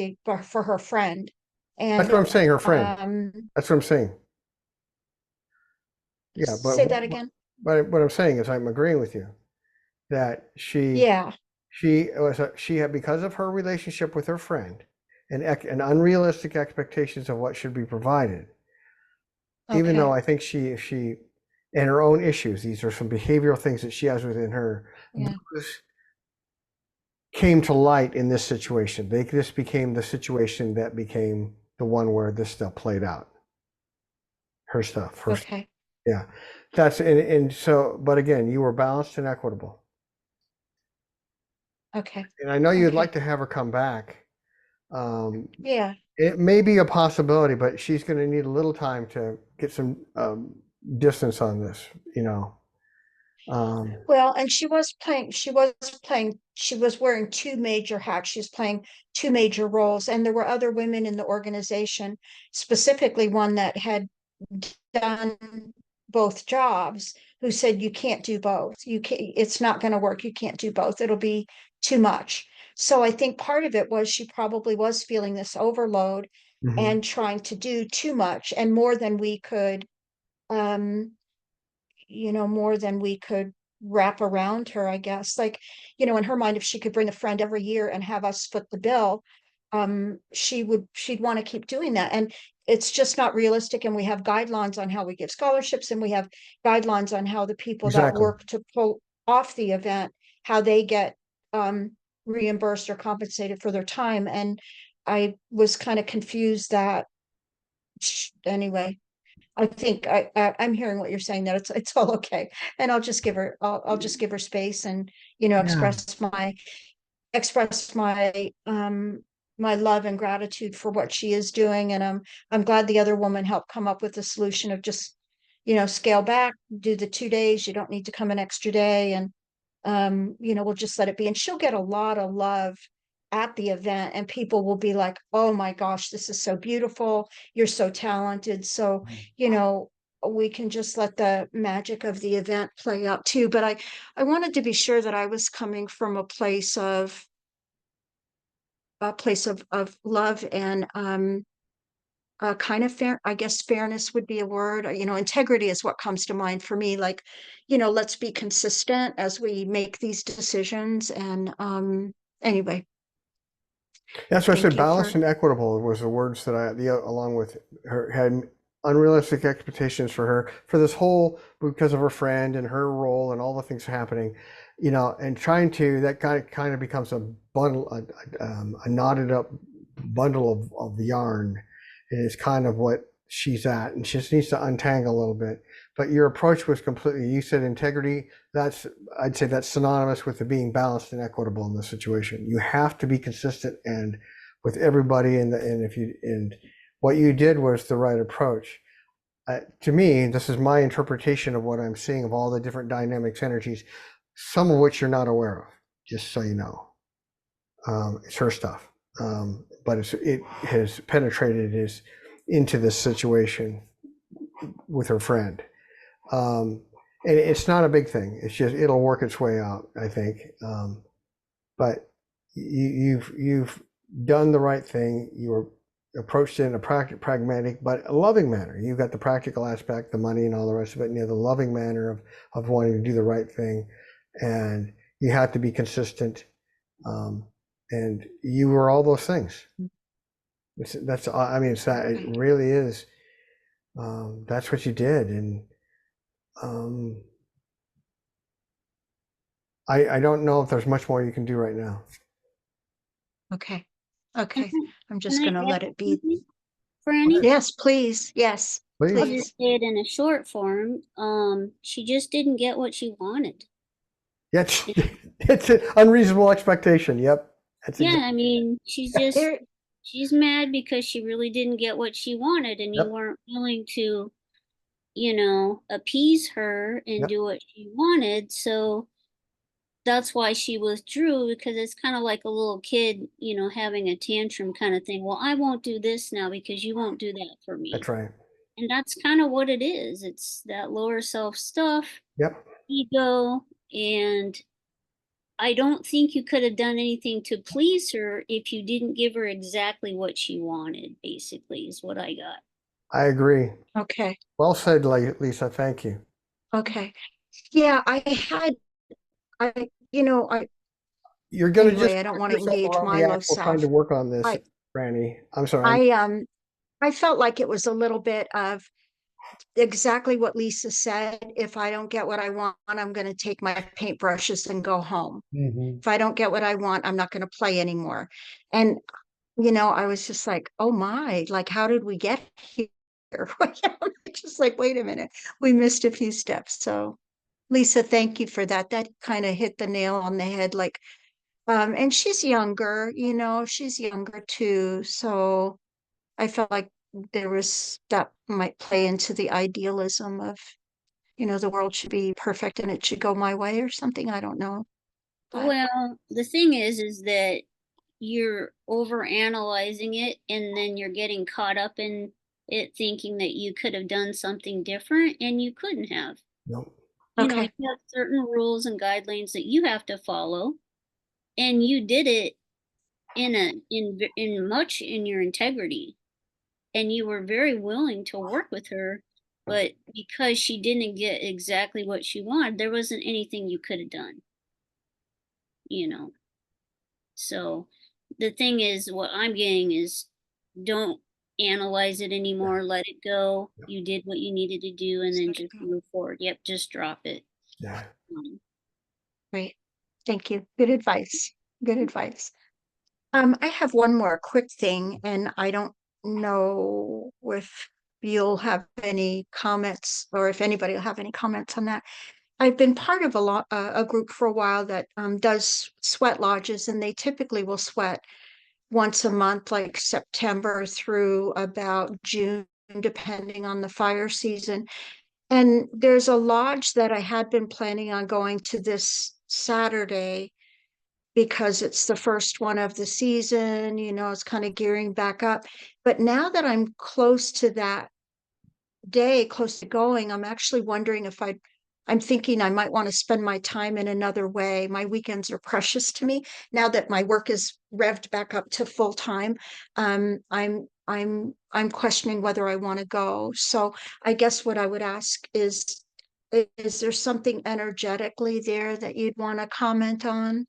for her friend? That's And what I'm saying, her friend. um, That's what I'm saying. Yeah, say that again. but what I'm saying is I'm agreeing with you that Yeah. she had, because of her relationship with her friend and unrealistic expectations of what should be provided, even though Okay. I think she and her own issues, these are some behavioral things that she has within her, Yeah. those came to light in this situation. This became the situation that became the one where this stuff played out. Her stuff. Okay. Yeah. That's and so, but again, you were balanced and equitable. Okay. And I know you'd Okay. like to have her come back. Yeah. It may be a possibility, but she's going to need a little time to get some distance on this, you know. Well, and she was wearing two major hats. She was playing two major roles. And there were other women in the organization, specifically one that had done both jobs, who said, you can't do both. You can't, it's not going to work. You can't do both. It'll be too much. So I think part of it was she probably was feeling this overload mhm. and trying to do too much and more than we could, more than we could wrap around her, I guess. Like, in her mind, if she could bring a friend every year and have us foot the bill, she'd want to keep doing that. And it's just not realistic. And we have guidelines on how we give scholarships, and we have guidelines on how the people that Exactly. work to pull off the event, how they get reimbursed or compensated for their time. And I was kind of confused that anyway. I think I'm hearing what you're saying, that it's all okay. And I'll just give her space and, Yeah. express my love and gratitude for what she is doing. And I'm glad the other woman helped come up with a solution of just, scale back, do the 2 days. You don't need to come an extra day. And we'll just let it be. And she'll get a lot of love at the event, and people will be like, oh my gosh, this is so beautiful. You're so talented. So, we can just let the magic of the event play out too. But I wanted to be sure that I was coming from a place of love and kind of fair, I guess fairness would be a word. Integrity is what comes to mind for me. Like, let's be consistent as we make these decisions. And anyway, That's why I thank said you balanced for, and equitable was the words that along with her, had unrealistic expectations for her, for this whole, because of her friend and her role and all the things happening, and trying to, that kind of becomes a bundle, a knotted up bundle of yarn. And it's kind of what she's at, and she just needs to untangle a little bit. But your approach was completely, you said integrity. I'd say that's synonymous with the being balanced and equitable in this situation. You have to be consistent and with everybody, and what you did was the right approach. To me, this is my interpretation of what I'm seeing of all the different dynamics, energies, some of which you're not aware of, just so you know. It's her stuff, but it has penetrated into this situation with her friend. And it's not a big thing. It's just, it'll work its way out, I think. But you've done the right thing. You were approached it in a pragmatic but a loving manner. You've got the practical aspect, the money and all the rest of it, and the loving manner of wanting to do the right thing. And you have to be consistent. And you were all those things. I mean, it really is. That's what you did. And I don't know if there's much more you can do right now. okay. Can Okay. I'm just I going to add let it be. something, Franny? Yes, please. Yes, Please. I'll please. just say it in a short form. She just didn't get what she wanted. Yeah, it's an unreasonable expectation. Yep. Yeah, I mean, There, she's mad because she really didn't get what she wanted, and you Yep. weren't willing to, appease her and Yep. do what she wanted. So that's why she withdrew, because it's kind of like a little kid, having a tantrum kind of thing. Well, I won't do this now because you won't do that for me. That's right. And that's kind of what it is. It's that lower self stuff, Yep. ego, and I don't think you could have done anything to please her if you didn't give her exactly what she wanted, basically, is what I got. I agree. Okay. Well said, Lisa. Thank you. Okay. Yeah, I You're going to just anyway, I don't work want to yourself engage around my the low actual trying self. to work on this, I, Franny. I'm sorry. I felt like it was a little bit of exactly what Lisa said. If I don't get what I want, I'm going to take my paintbrushes and go home. Mhm. If I don't get what I want, I'm not going to play anymore. And, I was just like, oh my, like, how did we get here? Just like, wait a minute, we missed a few steps. So, Lisa, thank you for that. That kind of hit the nail on the head. Like, and she's younger, she's younger too. So I felt like that might play into the idealism of, the world should be perfect and it should go my way or something. I don't know. But Well, the thing is that you're over analyzing it and then you're getting caught up in it thinking that you could have done something different and you couldn't have. Nope. okay. You have certain rules and guidelines that you have to follow, and you did it in much in your integrity, and you were very willing to work with her, but because she didn't get exactly what she wanted, there wasn't anything you could have done, you know. So the thing is, what I'm getting is, don't analyze it anymore. Let it go. You did what you needed to do, and Just then let it just go. move forward. Yep, just drop it. Yeah. Um, Great. Thank you. Good advice. Good advice. I have one more quick thing, and I don't know if you'll have any comments or if anybody will have any comments on that. I've been part of a group for a while that does sweat lodges, and they typically will sweat once a month, like September through about June, depending on the fire season. And there's a lodge that I had been planning on going to this Saturday because it's the first one of the season, it's kind of gearing back up. But now that I'm close to that day, close to going, I'm actually wondering if I'm thinking I might want to spend my time in another way. My weekends are precious to me now that my work is revved back up to full time. I'm questioning whether I want to go. So I guess what I would ask is there something energetically there that you'd want to comment on?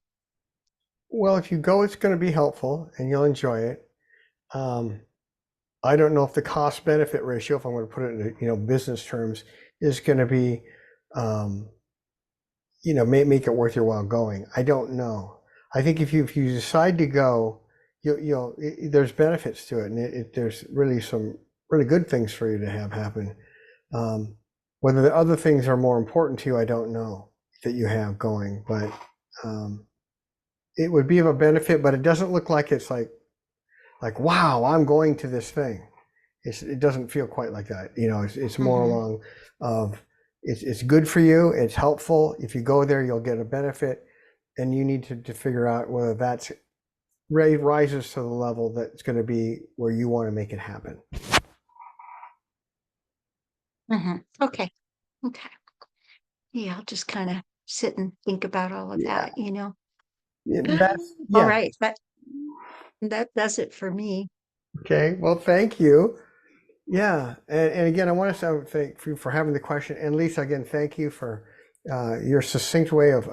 Well, if you go, it's going to be helpful and you'll enjoy it. Um, I don't know if the cost benefit ratio, if I'm going to put it in business terms, is going to be make it worth your while going. I don't know. I think if you decide to go, there's benefits to it, and there's really some really good things for you to have happen. Whether the other things are more important to you, I don't know that you have going, but it would be of a benefit. But it doesn't look like it's like wow, I'm going to this thing. It doesn't feel quite like that. It's more along of it's good for you. It's helpful. If you go there, you'll get a benefit, and you need to figure out whether that's rises to the level that's going to be where you want to make it happen. Okay. Okay. Yeah, I'll just kind of sit and think about all of Yeah, that, you know. that's All yeah. right, but that does it for me. Okay. Well, thank you. Yeah, and again, I want to thank you for having the question, and Lisa, again, thank you for your succinct way of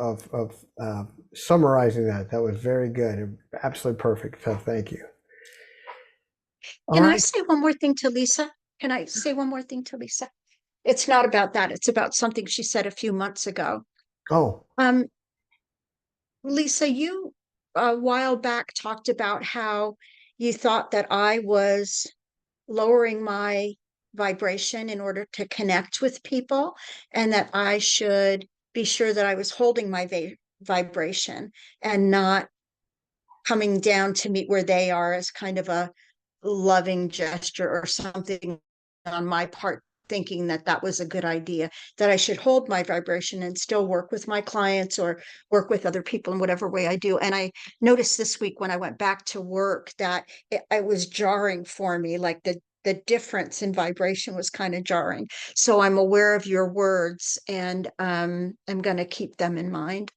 summarizing that. That was very good, absolutely perfect. So thank you. All Can I right. say one more thing to Lisa? Can I say one more thing to Lisa? It's not about that. It's about something she said a few months ago. Oh, Um, Lisa, you a while back talked about how you thought that I was lowering my vibration in order to connect with people, and that I should be sure that I was holding my vibration and not coming down to meet where they are as kind of a loving gesture or something on my part, thinking that that was a good idea, that I should hold my vibration and still work with my clients or work with other people in whatever way I do. And I noticed this week when I went back to work that it was jarring for me, like the difference in vibration was kind of jarring. So I'm aware of your words, and I'm going to keep them in mind.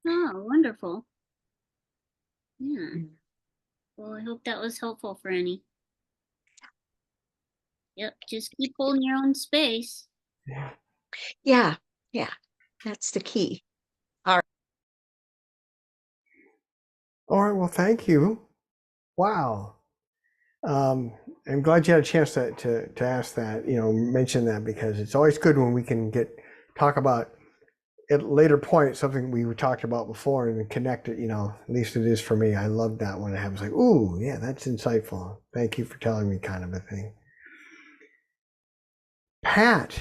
Oh, wonderful. Yeah. Well, I hope that was helpful, Franny. Yep, just keep holding your own space. Yeah, that's the key. All right, well, thank you. Wow. I'm glad you had a chance to ask that, mention that, because it's always good when we can talk about at a later point something we talked about before and connect it, at least it is for me. I love that when it happens, like, ooh, yeah, that's insightful. Thank you for telling me, kind of a thing. Pat,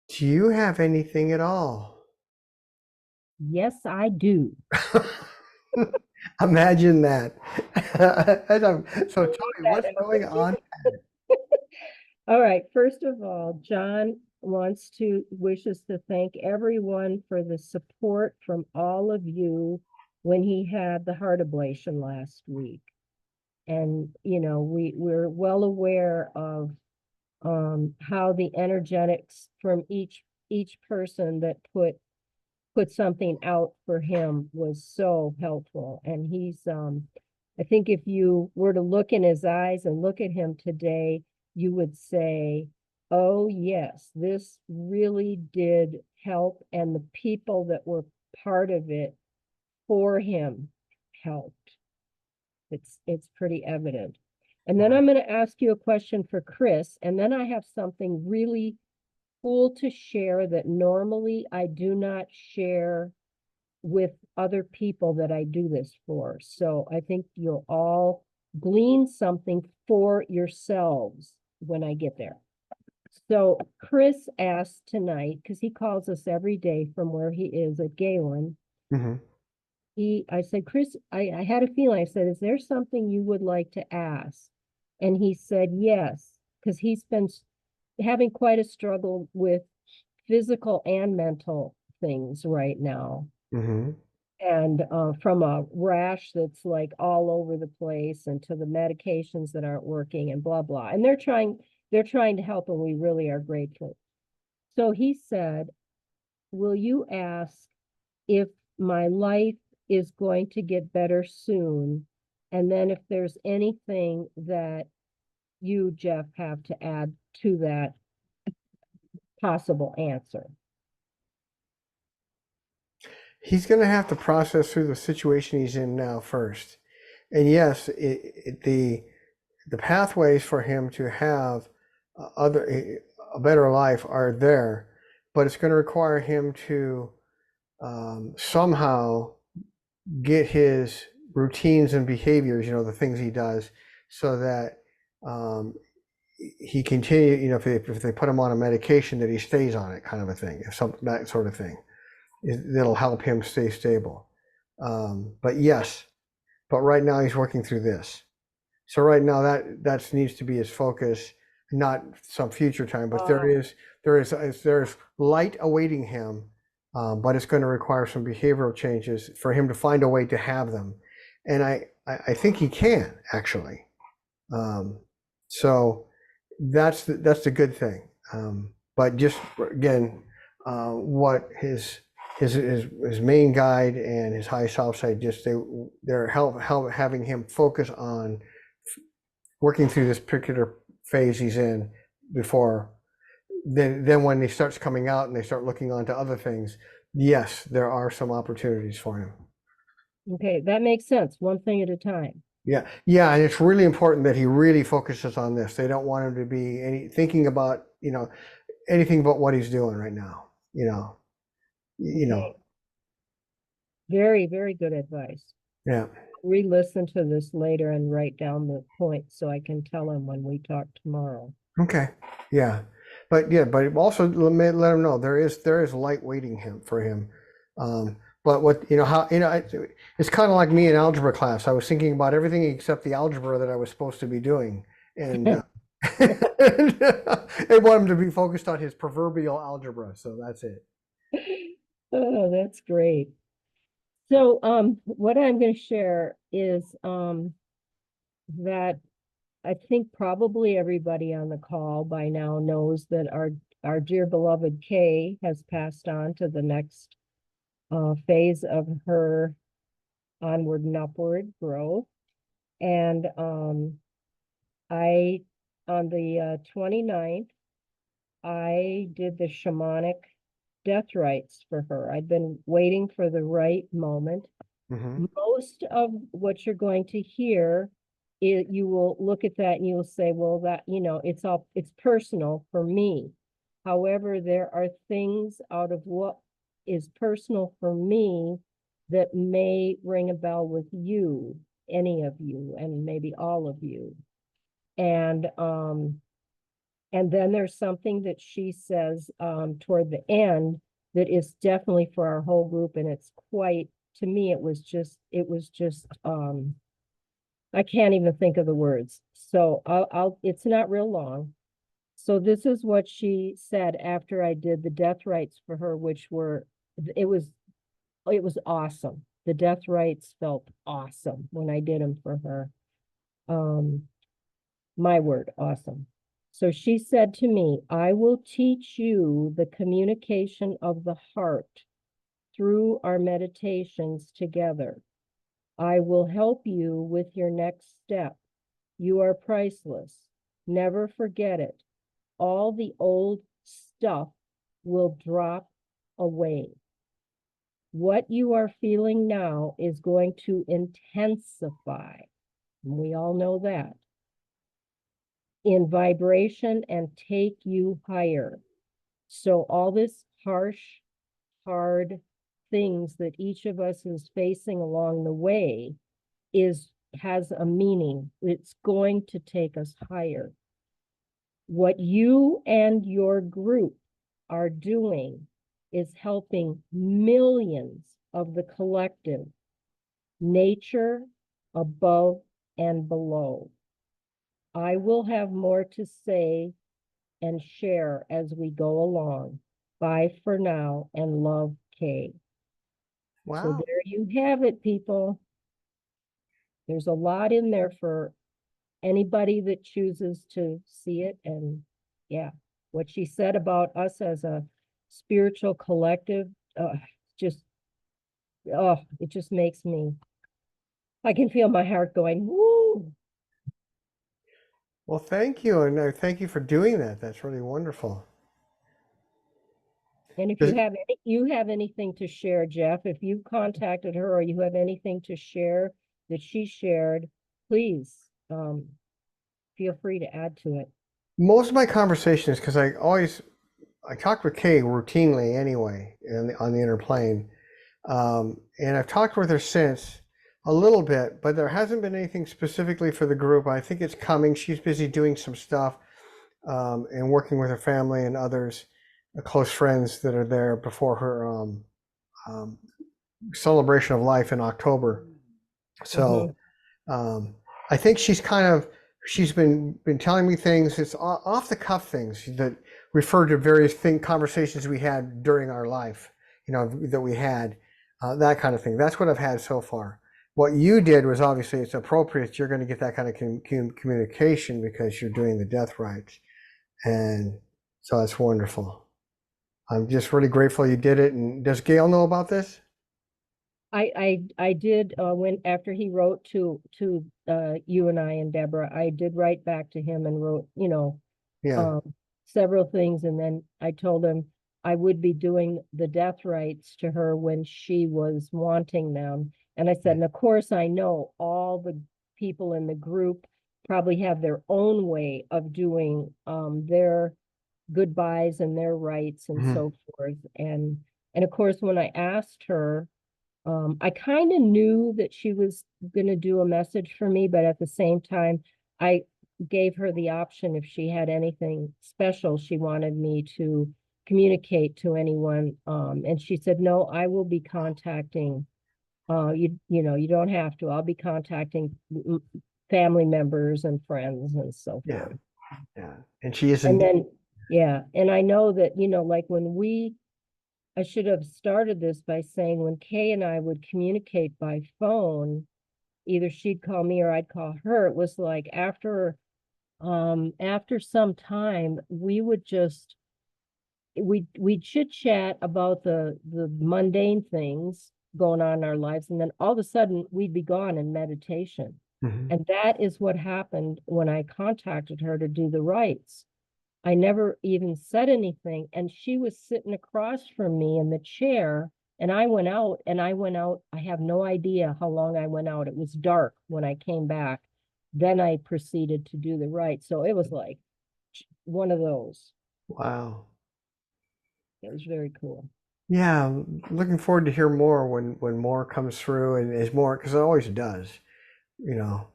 do you have anything at all? Yes, I do. Imagine that. So tell me, what's going on? All right. First of all, John wishes to thank everyone for the support from all of you when he had the heart ablation last week. And, we're well aware of how the energetics from each person that put something out for him was so helpful. And I think if you were to look in his eyes and look at him today, you would say, oh yes, this really did help. And the people that were part of it for him helped. It's pretty evident. And then I'm going to ask you a question for Chris, and then I have something really cool to share that normally I do not share with other people that I do this for. So I think you'll all glean something for yourselves when I get there. So Chris asked tonight, because he calls us every day from where he is at Galen. Mm-hmm. I said, Chris, I had a feeling. I said, is there something you would like to ask? And he said, yes, because he's been having quite a struggle with physical and mental things right now. Mm-hmm. And from a rash that's like all over the place, and to the medications that aren't working, and blah, blah. And they're trying to help, and we really are grateful. So he said, will you ask if my life is going to get better soon? And then if there's anything that you, Jeff, have to add to that possible answer. He's going to have to process through the situation he's in now first. And yes, the pathways for him to have a better life are there, but it's going to require him to somehow get his routines and behaviors, the things he does, so that he continue, if they put him on a medication, that he stays on it, kind of a thing, that sort of thing. That'll help him stay stable. But right now he's working through this. So right now that needs to be his focus, not some future time. But there's light awaiting him, but it's going to require some behavioral changes for him to find a way to have them. And I think he can, actually. So that's the good thing. But just again, what his main guide and his high self side, they're having him focus on working through this particular phase he's in before then when he starts coming out and they start looking onto other things, yes, there are some opportunities for him. Okay, that makes sense. One thing at a time. Yeah, and it's really important that he really focuses on this. They don't want him to be thinking about anything but what he's doing right now. Okay. Very, very good advice. Yeah. Re-listen to this later and write down the points so I can tell him when we talk tomorrow. Okay. Yeah. But also let him know there is light waiting for him. But it's kind of like me in algebra class. I was thinking about everything except the algebra that I was supposed to be doing, and they want him to be focused on his proverbial algebra. So that's it. Oh, that's great. So, what I'm going to share is that I think probably everybody on the call by now knows that our dear beloved Kay has passed on to the next phase of her onward and upward growth. And I, on the 29th, I did the shamanic death rites for her. I'd been waiting for the right moment. Most of what you're going to hear, you will look at that and you'll say, well, that, it's personal for me. However, there are things out of what is personal for me that may ring a bell with you, any of you, and maybe all of you. And then there's something that she says toward the end that is definitely for our whole group, and it's quite, to me, it was just I can't even think of the words. So it's not real long. So this is what she said after I did the death rites for her, which were, it was awesome. The death rites felt awesome when I did them for her. My word, awesome. So she said to me, I will teach you the communication of the heart through our meditations together. I will help you with your next step. You are priceless. Never forget it. All the old stuff will drop away. What you are feeling now is going to intensify. And we all know that. In vibration and take you higher. So all this harsh, hard things that each of us is facing along the way has a meaning. It's going to take us higher. What you and your group are doing is helping millions of the collective, nature, above and below. I will have more to say and share as we go along. Bye for now, and love, Kay. Wow. So there you have it, people. There's a lot in there for anybody that chooses to see it. And yeah, what she said about us as a spiritual collective, it just makes me, I can feel my heart going, woo. Well, thank you. And thank you for doing that. That's really wonderful. And if you have anything to share, Jeff, if you contacted her or you have anything to share that she shared, please feel free to add to it. Most of my conversation is because I talk with Kay routinely anyway on the inner plane. And I've talked with her since a little bit, but there hasn't been anything specifically for the group. I think it's coming. She's busy doing some stuff and working with her family and others, close friends that are there before her celebration of life in October. So I think she's been telling me things. It's off the cuff things that refer to various conversations we had during our life, that we had, that kind of thing. That's what I've had so far. What you did was obviously it's appropriate. You're going to get that kind of communication because you're doing the death rites. And so that's wonderful. I'm just really grateful you did it. And does Gail know about this? I did when after he wrote to you and I and Deborah, I did write back to him and wrote, several things, and then I told him I would be doing the death rites to her when she was wanting them. And I said, and of course I know all the people in the group probably have their own way of doing their goodbyes and their rites and so forth. And of course when I asked her, I kind of knew that she was going to do a message for me, but at the same time, I gave her the option if she had anything special she wanted me to communicate to anyone. And she said, no, I will be contacting, you don't have to. I'll be contacting family members and friends and so forth. Yeah. And she isn't. And then, yeah. And I know that, like when I should have started this by saying when Kay and I would communicate by phone, either she'd call me or I'd call her. It was like after some time, we would just we chit chat about the mundane things going on in our lives, and then all of a sudden we'd be gone in meditation. Mhm. And that is what happened when I contacted her to do the rites. I never even said anything, and she was sitting across from me in the chair, and I went out, I have no idea how long I went out. It was dark when I came back. Then I proceeded to do the rites. So it was like one of those. Wow. It was very cool. Yeah, looking forward to hear more when more comes through and is more, because it always does, you know.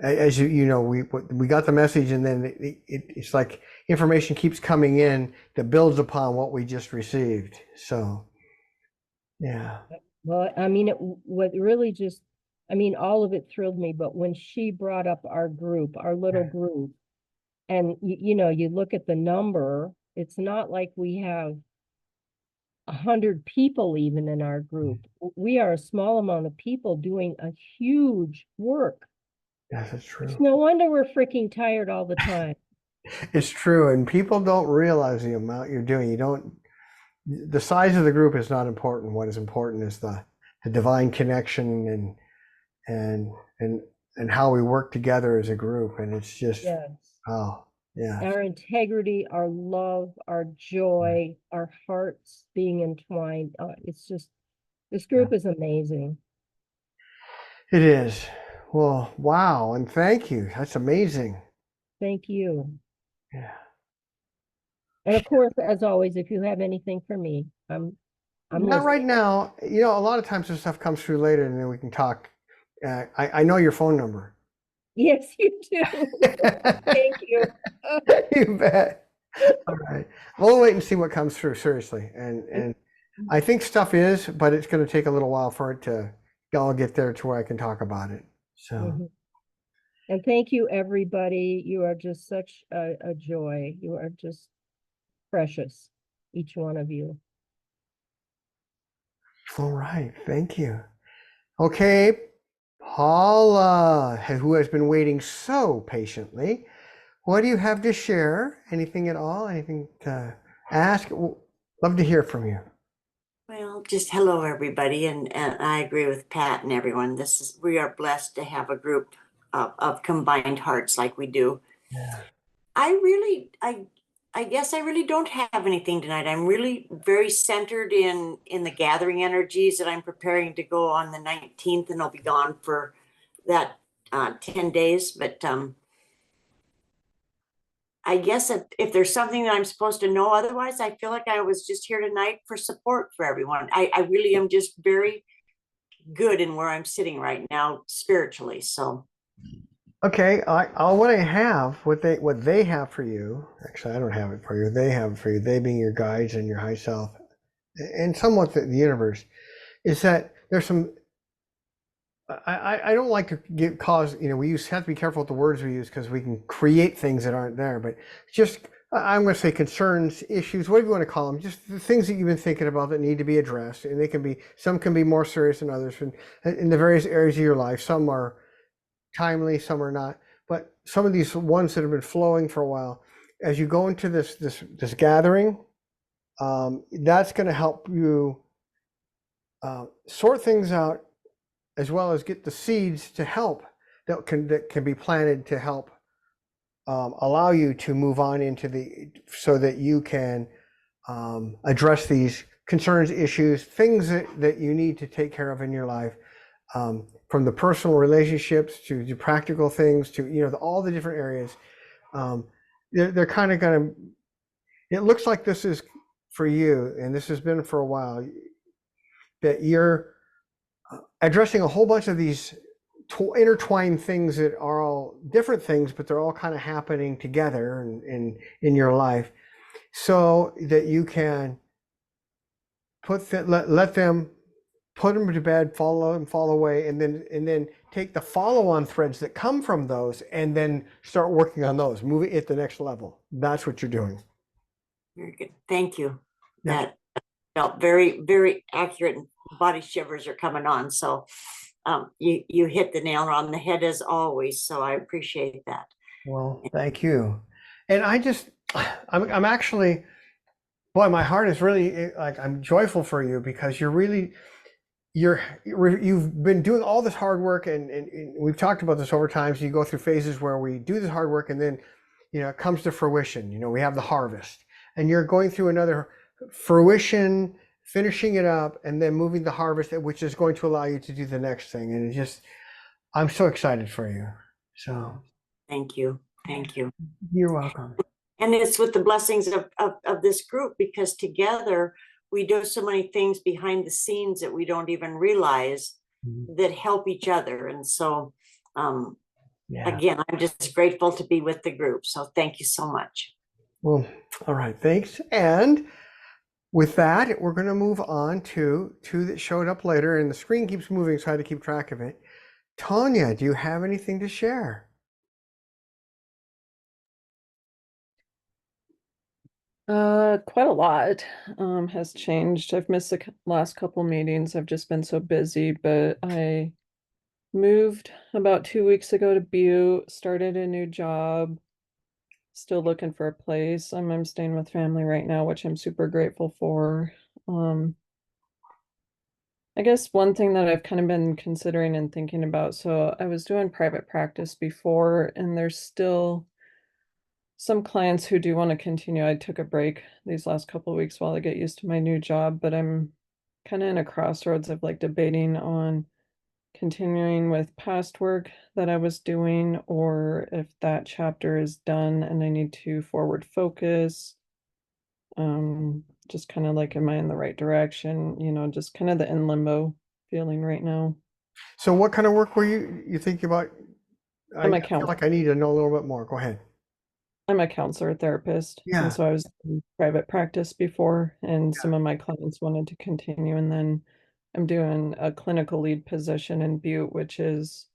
As you know, we got the message, and then it's like information keeps coming in that builds upon what we just received. So, yeah. Well, I mean, what really just, I mean, all of it thrilled me, but when she brought up our group, our little group, and you know, you look at the number, it's not like we have 100 people even in our group. We are a small amount of people doing a huge work. Yes, that's It's true. no wonder we're freaking tired all the time. It's true, and people don't realize the amount you're doing. The size of the group is not important. What is important is the divine connection and how we work together as a group. And it's just, Yes. oh, yeah. Our integrity, our love, our joy, our hearts being entwined. It's just, this group is amazing. It is. Well, wow, and thank you. That's amazing. Thank you. Yeah. And of course, as always, if you have anything for me, I'm Not listening. right now. You know, a lot of times this stuff comes through later, and then we can talk. I know your phone number. Yes, you do. Thank you. You bet. All right. We'll wait and see what comes through, seriously. And I think stuff is, but it's going to take a little while for it to all get there to where I can talk about it. So. Mhm. And thank you, everybody. You are just such a joy. You are just precious, each one of you. All right. Thank you. Okay. Paula, who has been waiting so patiently. What do you have to share? Anything at all? Anything to ask? Love to hear from you. Well, just hello, everybody, and I agree with Pat and everyone. We are blessed to have a group of combined hearts like we do. Yeah. I guess I really don't have anything tonight. I'm really very centered in the gathering energies that I'm preparing to go on the 19th, and I'll be gone for that 10 days. But I guess if there's something that I'm supposed to know, otherwise, I feel like I was just here tonight for support for everyone. I really am just very good in where I'm sitting right now spiritually. So. Okay, what I have, what they have for you. Actually, I don't have it for you. They have it for you. They being your guides and your high self, and somewhat the universe, is that there's some. I don't like to cause. You know, we have to be careful with the words we use because we can create things that aren't there. But just I'm going to say concerns, issues, whatever you want to call them, just the things that you've been thinking about that need to be addressed, and some can be more serious than others, in the various areas of your life. Some are timely, some are not, but some of these ones that have been flowing for a while, as you go into this gathering, that's going to help you sort things out, as well as get the seeds to help that can be planted to help allow you to move on so that you can address these concerns, issues, things that you need to take care of in your life. From the personal relationships to practical things to all the different areas, they're kind of going to. It looks like this is for you, and this has been for a while. That you're addressing a whole bunch of these intertwined things that are all different things, but they're all kind of happening together in your life, so that you can let them. Put them to bed, fall away, and then take the follow-on threads that come from those, and then start working on those, moving at the next level. That's what you're doing. Very good. Thank you. Yeah. That felt very, very accurate, and body shivers are coming on. So you hit the nail on the head as always. So I appreciate that. Well, thank you. And I'm actually boy, my heart is really like, I'm joyful for you because you've been doing all this hard work, and we've talked about this over time. So you go through phases where we do this hard work and then, it comes to fruition. We have the harvest, and you're going through another fruition, finishing it up, and then moving the harvest, which is going to allow you to do the next thing. And I'm so excited for you. So Thank you. Thank you. you're welcome. And it's with the blessings of this group, because together we do so many things behind the scenes that we don't even realize that help each other. And so, again, I'm just grateful to be with the group. So thank you so much. Well, all right, thanks. And with that, we're going to move on to two that showed up later, and the screen keeps moving, so I had to keep track of it. Tonya, do you have anything to share? Quite a lot has changed. I've missed the last couple meetings. I've just been so busy, but I moved about 2 weeks ago to Butte, started a new job, still looking for a place. I'm staying with family right now, which I'm super grateful for. I guess one thing that I've kind of been considering and thinking about, so I was doing private practice before, and there's still some clients who do want to continue. I took a break these last couple of weeks while I get used to my new job, but I'm kind of in a crossroads of like debating on continuing with past work that I was doing, or if that chapter is done and I need to forward focus. Just kind of like, am I in the right direction? Just kind of the in limbo feeling right now. So what kind of work were you thinking about? I'm a I feel counselor. like I need to know a little bit more. Go ahead. I'm a counselor therapist. Yeah. And so I was in private practice before, and some of my clients wanted to continue. And then I'm doing a clinical lead position in Butte, which is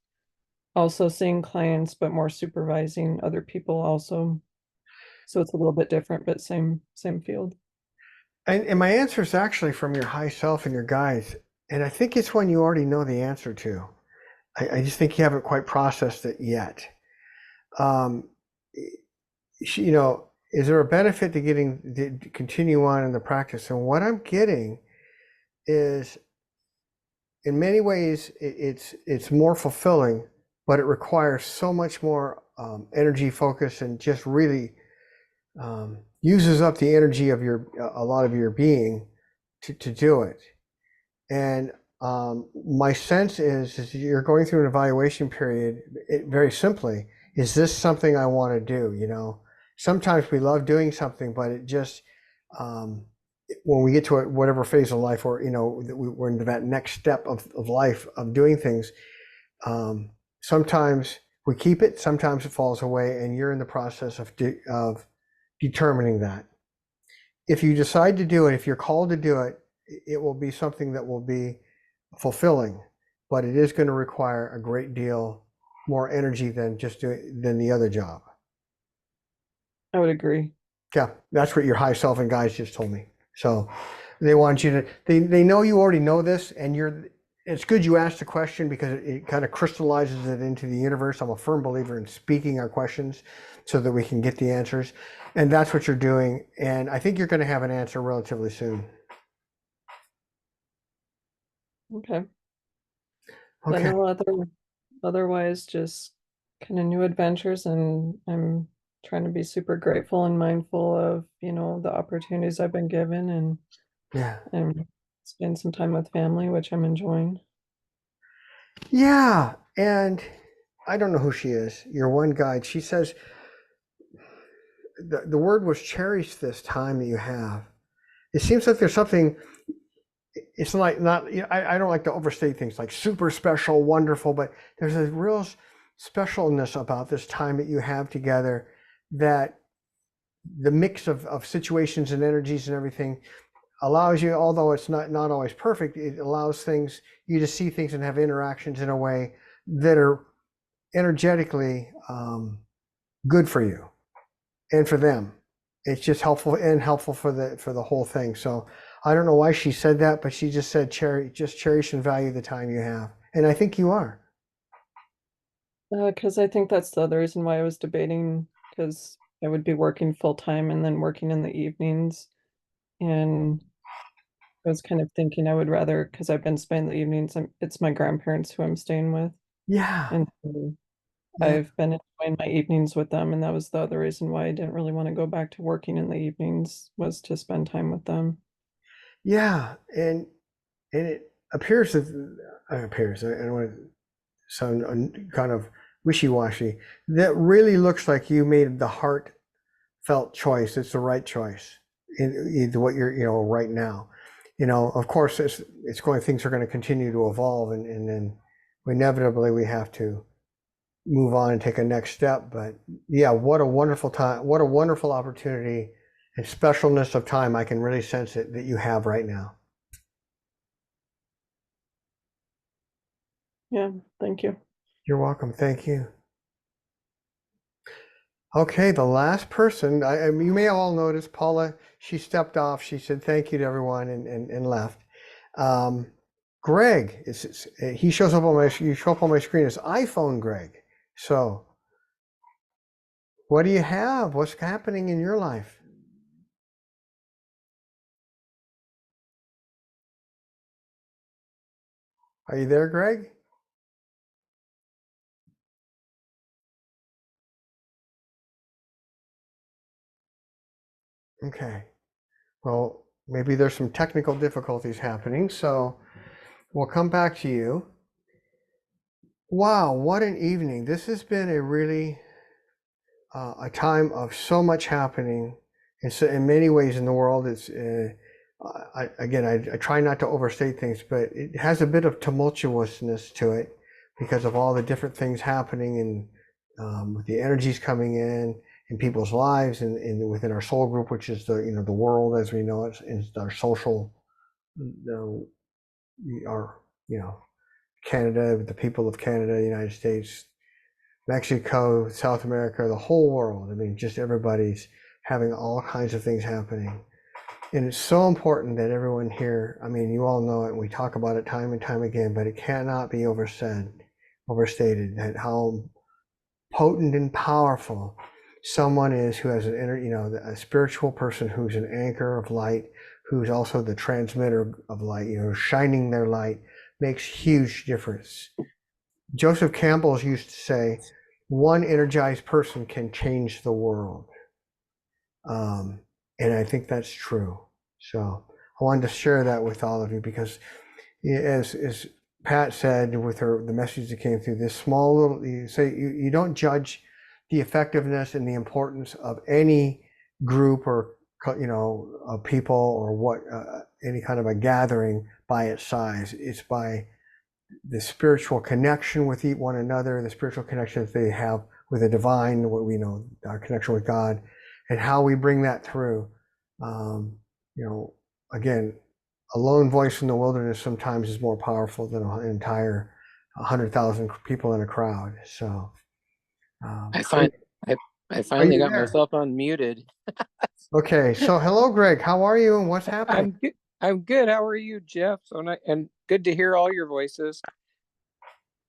also seeing clients, but more supervising other people also. So it's a little bit different, but same field. And my answer is actually from your high self and your guides. And I think it's one you already know the answer to. I just think you haven't quite processed it yet. Is there a benefit to continue on in the practice? And what I'm getting is, in many ways, it's more fulfilling, but it requires so much more energy, focus, and just really uses up the energy of a lot of your being to do it. And my sense is you're going through an evaluation period. Very simply, is this something I want to do? Sometimes we love doing something, but it just when we get to whatever phase of life, or that we're into that next step of life of doing things, sometimes we keep it, sometimes it falls away, and you're in the process of determining that. If you decide to do it, if you're called to do it, it will be something that will be fulfilling, but it is going to require a great deal more energy than the other job. I would agree. Yeah, that's what your high self and guides just told me. So they want you to, they know you already know this, and it's good you asked the question, because it kind of crystallizes it into the universe. I'm a firm believer in speaking our questions so that we can get the answers. And that's what you're doing. And I think you're going to have an answer relatively soon. Okay. But no otherwise, just kind of new adventures, and I'm trying to be super grateful and mindful of, the opportunities I've been given, and spend some time with family, which I'm enjoying. Yeah. And I don't know who she is, your one guide. She says, the word was cherish this time that you have. It seems like there's something, it's like not, I don't like to overstate things like super special, wonderful, but there's a real specialness about this time that you have together, that the mix of situations and energies and everything allows you, although it's not always perfect, it allows you to see things and have interactions in a way that are energetically good for you and for them. It's just helpful for the whole thing. So I don't know why she said that, but she just said cherish and value the time you have. And I think you are. Because I think that's the other reason why I was debating, because I would be working full time and then working in the evenings. And I was kind of thinking I would rather, because I've been spending the evenings, it's my grandparents who I'm staying with. Yeah. And so Yeah. I've been enjoying my evenings with them. And that was the other reason why I didn't really want to go back to working in the evenings, was to spend time with them. Yeah. And it appears that appears, I don't want to sound kind of wishy-washy. That really looks like you made the heartfelt choice. It's the right choice in what you're, right now. Of course, it's going. Things are going to continue to evolve, and then inevitably we have to move on and take a next step. But yeah, what a wonderful time! What a wonderful opportunity and specialness of time. I can really sense it that you have right now. Yeah, thank you. You're welcome. Thank you. Okay, the last person, you may have all noticed, Paula, she stepped off. She said thank you to everyone and left. Greg, he shows up on you show up on my screen as iPhone Greg. So what do you have? What's happening in your life? Are you there, Greg? Okay. Well, maybe there's some technical difficulties happening, so we'll come back to you. Wow, what an evening. This has been a really a time of so much happening. And so in many ways in the world, it's I try not to overstate things, but it has a bit of tumultuousness to it because of all the different things happening and with the energies coming in people's lives and within our soul group, which is the world as we know it, is our social, our Canada, the people of Canada, the United States, Mexico, South America, the whole world. I mean, just everybody's having all kinds of things happening. And it's so important that everyone here, I mean, you all know it, and we talk about it time and time again, but it cannot be overstated, that how potent and powerful someone is who has a spiritual person who's an anchor of light, who's also the transmitter of light, shining their light makes huge difference. Joseph Campbell used to say, one energized person can change the world. And I think that's true. So I wanted to share that with all of you because as Pat said with the message that came through, this small little, you don't judge the effectiveness and the importance of any group or, of people or what, any kind of a gathering by its size. It's by the spiritual connection with one another, the spiritual connection that they have with the divine, what we know, our connection with God, and how we bring that through. Again, a lone voice in the wilderness sometimes is more powerful than an entire 100,000 people in a crowd. So I finally got myself unmuted. Okay, so hello, Greg. How are you, and what's happening? I'm good. How are you, Jeff? And good to hear all your voices.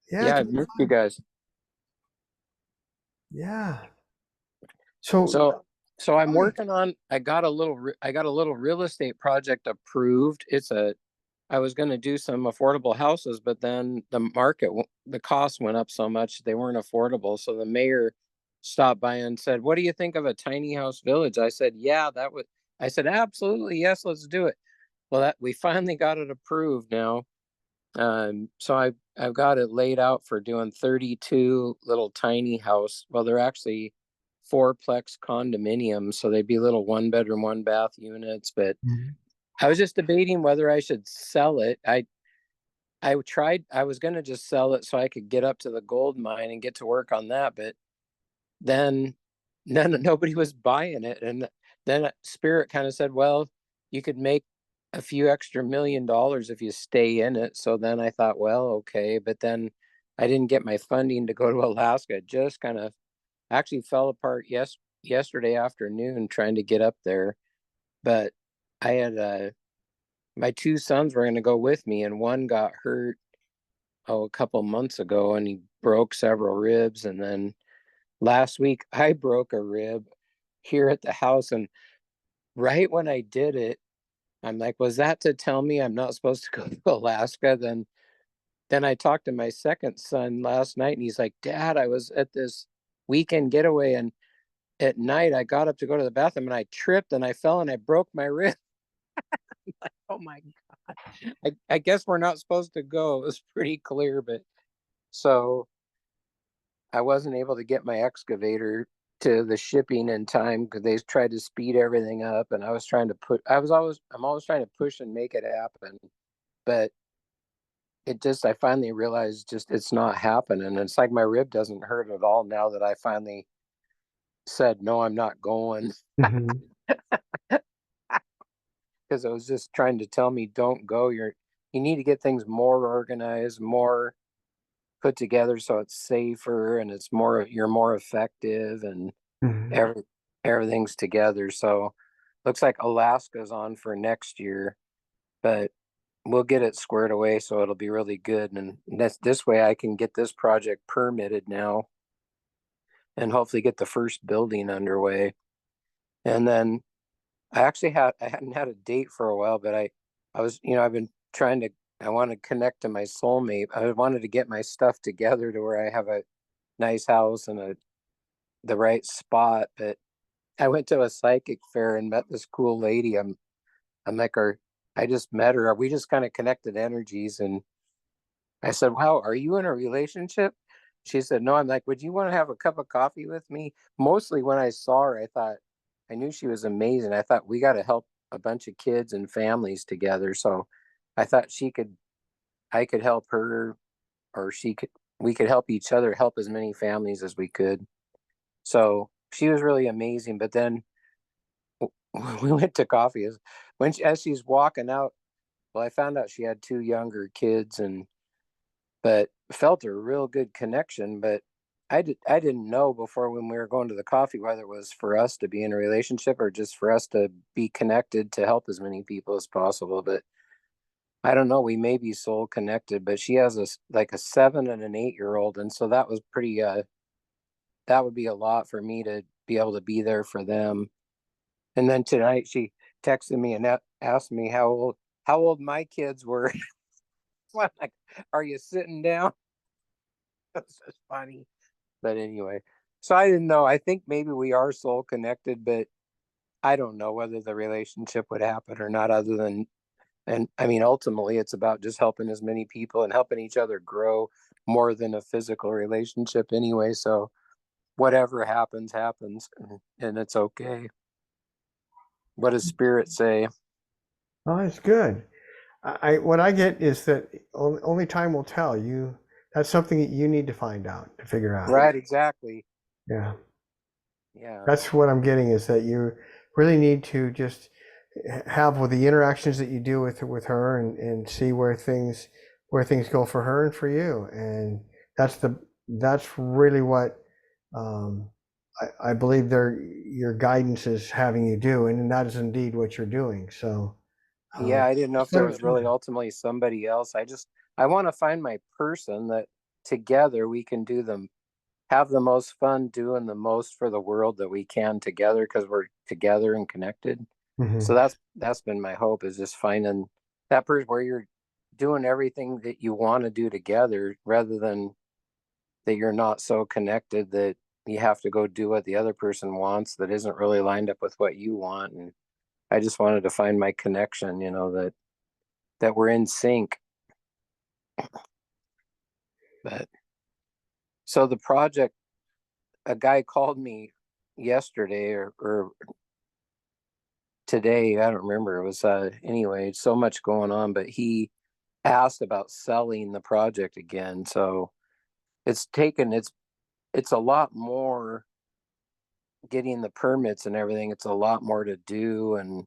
Yeah, I've missed you guys. Yeah. So I'm working on. I got a little real estate project approved. I was going to do some affordable houses, but then the cost went up so much they weren't affordable. So the mayor stopped by and said, "What do you think of a tiny house village?" I said, "Yeah, I said, "Absolutely, yes, let's do it." Well, we finally got it approved now. So I've got it laid out for doing 32 little tiny house. Well, they're actually fourplex condominiums, so they'd be little 1-bedroom, 1-bath units. But I was just debating whether I should sell it. I was going to just sell it so I could get up to the gold mine and get to work on that. But then nobody was buying it. And then Spirit kind of said, well, you could make a few extra $1 million if you stay in it. So then I thought, well, okay. But then I didn't get my funding to go to Alaska. It just kind of actually fell apart yesterday afternoon trying to get up there. But I had my 2 sons were going to go with me, and one got hurt a couple months ago, and he broke several ribs. And then last week I broke a rib here at the house, and right when I did it, I'm like, was that to tell me I'm not supposed to go to Alaska? Then I talked to my second son last night and he's like, Dad, I was at this weekend getaway and at night I got up to go to the bathroom and I tripped and I fell and I broke my wrist. Like, oh my God. I guess we're not supposed to go. It was pretty clear, but so I wasn't able to get my excavator to the shipping in time because they tried to speed everything up and I was trying to I'm always trying to push and make it happen. But I finally realized just it's not happening. It's like my rib doesn't hurt at all now that I finally said, no, I'm not going. Mhm. Because it was just trying to tell me, don't go. You need to get things more organized, more put together so it's safer and you're more effective and Mhm. everything's together. So looks like Alaska's on for next year, but we'll get it squared away so it'll be really good. And this way I can get this project permitted now and hopefully get the first building underway. And then I hadn't had a date for a while, but I was, I've been I want to connect to my soulmate. I wanted to get my stuff together to where I have a nice house and the right spot. But I went to a psychic fair and met this cool lady. I'm like, I just met her. We just kind of connected energies. And I said, wow, are you in a relationship? She said, no. I'm like, would you want to have a cup of coffee with me? Mostly when I saw her, I knew she was amazing. I thought we got to help a bunch of kids and families together. So I thought I could help her or we could help each other, help as many families as we could. So she was really amazing. But then we went to coffee as she's walking out. Well, I found out she had 2 younger kids but felt a real good connection. But I didn't know before when we were going to the coffee whether it was for us to be in a relationship or just for us to be connected to help as many people as possible. But I don't know, we may be soul connected, but she has like a 7 and an 8-year-old. And so that was pretty, that would be a lot for me to be able to be there for them. And then tonight she texted me and asked me how old my kids were. I'm like, are you sitting down? That's just funny. But anyway, so I didn't know. I think maybe we are soul connected, but I don't know whether the relationship would happen or not, and I mean, ultimately, it's about just helping as many people and helping each other grow more than a physical relationship anyway. So whatever happens, happens, and it's okay. What does spirit say? Oh, it's good. What I get is that only time will tell. That's something that you need to find out, to figure out. Right, exactly. Yeah. Yeah. That's what I'm getting, is that you really need to just have with the interactions that you do with her and see where things go for her and for you. And that's really what I believe your guidance is having you do, and that is indeed what you're doing. So Yeah, I didn't know if there was really ultimately somebody else. I want to find my person that together we can have the most fun doing the most for the world that we can together because we're together and connected. So that's been my hope, is just finding that person where you're doing everything that you want to do together rather than that you're not so connected that you have to go do what the other person wants that isn't really lined up with what you want. And I just wanted to find my connection, that we're in sync. But so the project, a guy called me yesterday or today, I don't remember. It was anyway, so much going on, but he asked about selling the project again. So it's a lot more getting the permits and everything. It's a lot more to do and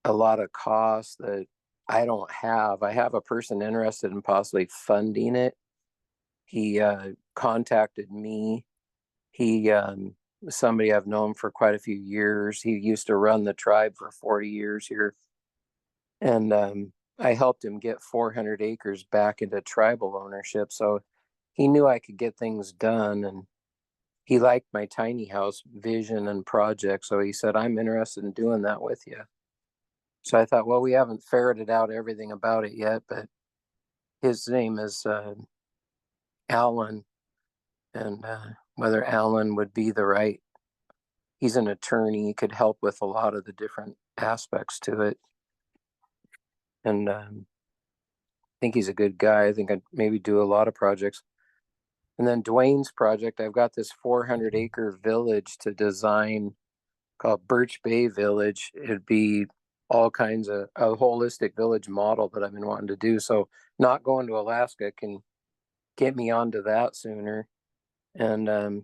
a lot of costs that I don't have. I have a person interested in possibly funding it. He contacted me. He somebody I've known for quite a few years. He used to run the tribe for 40 years here. And I helped him get 400 acres back into tribal ownership. So he knew I could get things done. And he liked my tiny house vision and project. So he said, I'm interested in doing that with you. So I thought, well, we haven't ferreted out everything about it yet, but his name is Alan, and whether Alan would be the right, he's an attorney, he could help with a lot of the different aspects to it. And I think he's a good guy. I think I'd maybe do a lot of projects. And then Dwayne's project, I've got this 400-acre village to design called Birch Bay Village. It'd be all kinds of a holistic village model that I've been wanting to do. So not going to Alaska can get me onto that sooner. And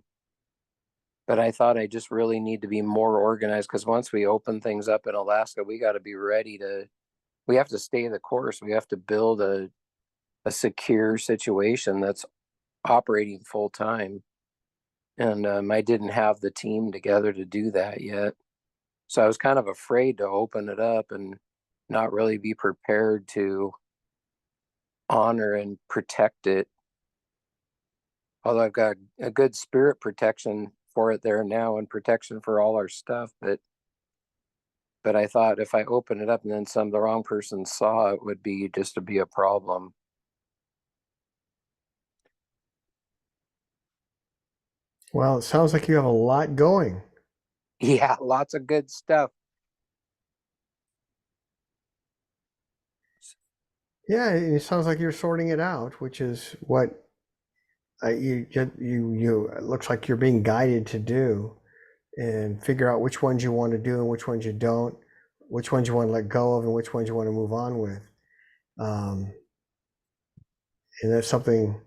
but I thought I just really need to be more organized, because once we open things up in Alaska, we got to be ready to, we have to stay the course. We have to build a secure situation that's operating full time. And I didn't have the team together to do that yet. So I was kind of afraid to open it up and not really be prepared to honor and protect it. Although I've got a good spirit protection for it there now, and protection for all our stuff, but I thought if I open it up and then the wrong person saw it, would be just to be a problem. Well, it sounds like you have a lot going. Yeah, lots of good stuff. Yeah, it sounds like you're sorting it out, which is what you it looks like you're being guided to do, and figure out which ones you want to do and which ones you don't, which ones you want to let go of and which ones you want to move on with. And that's something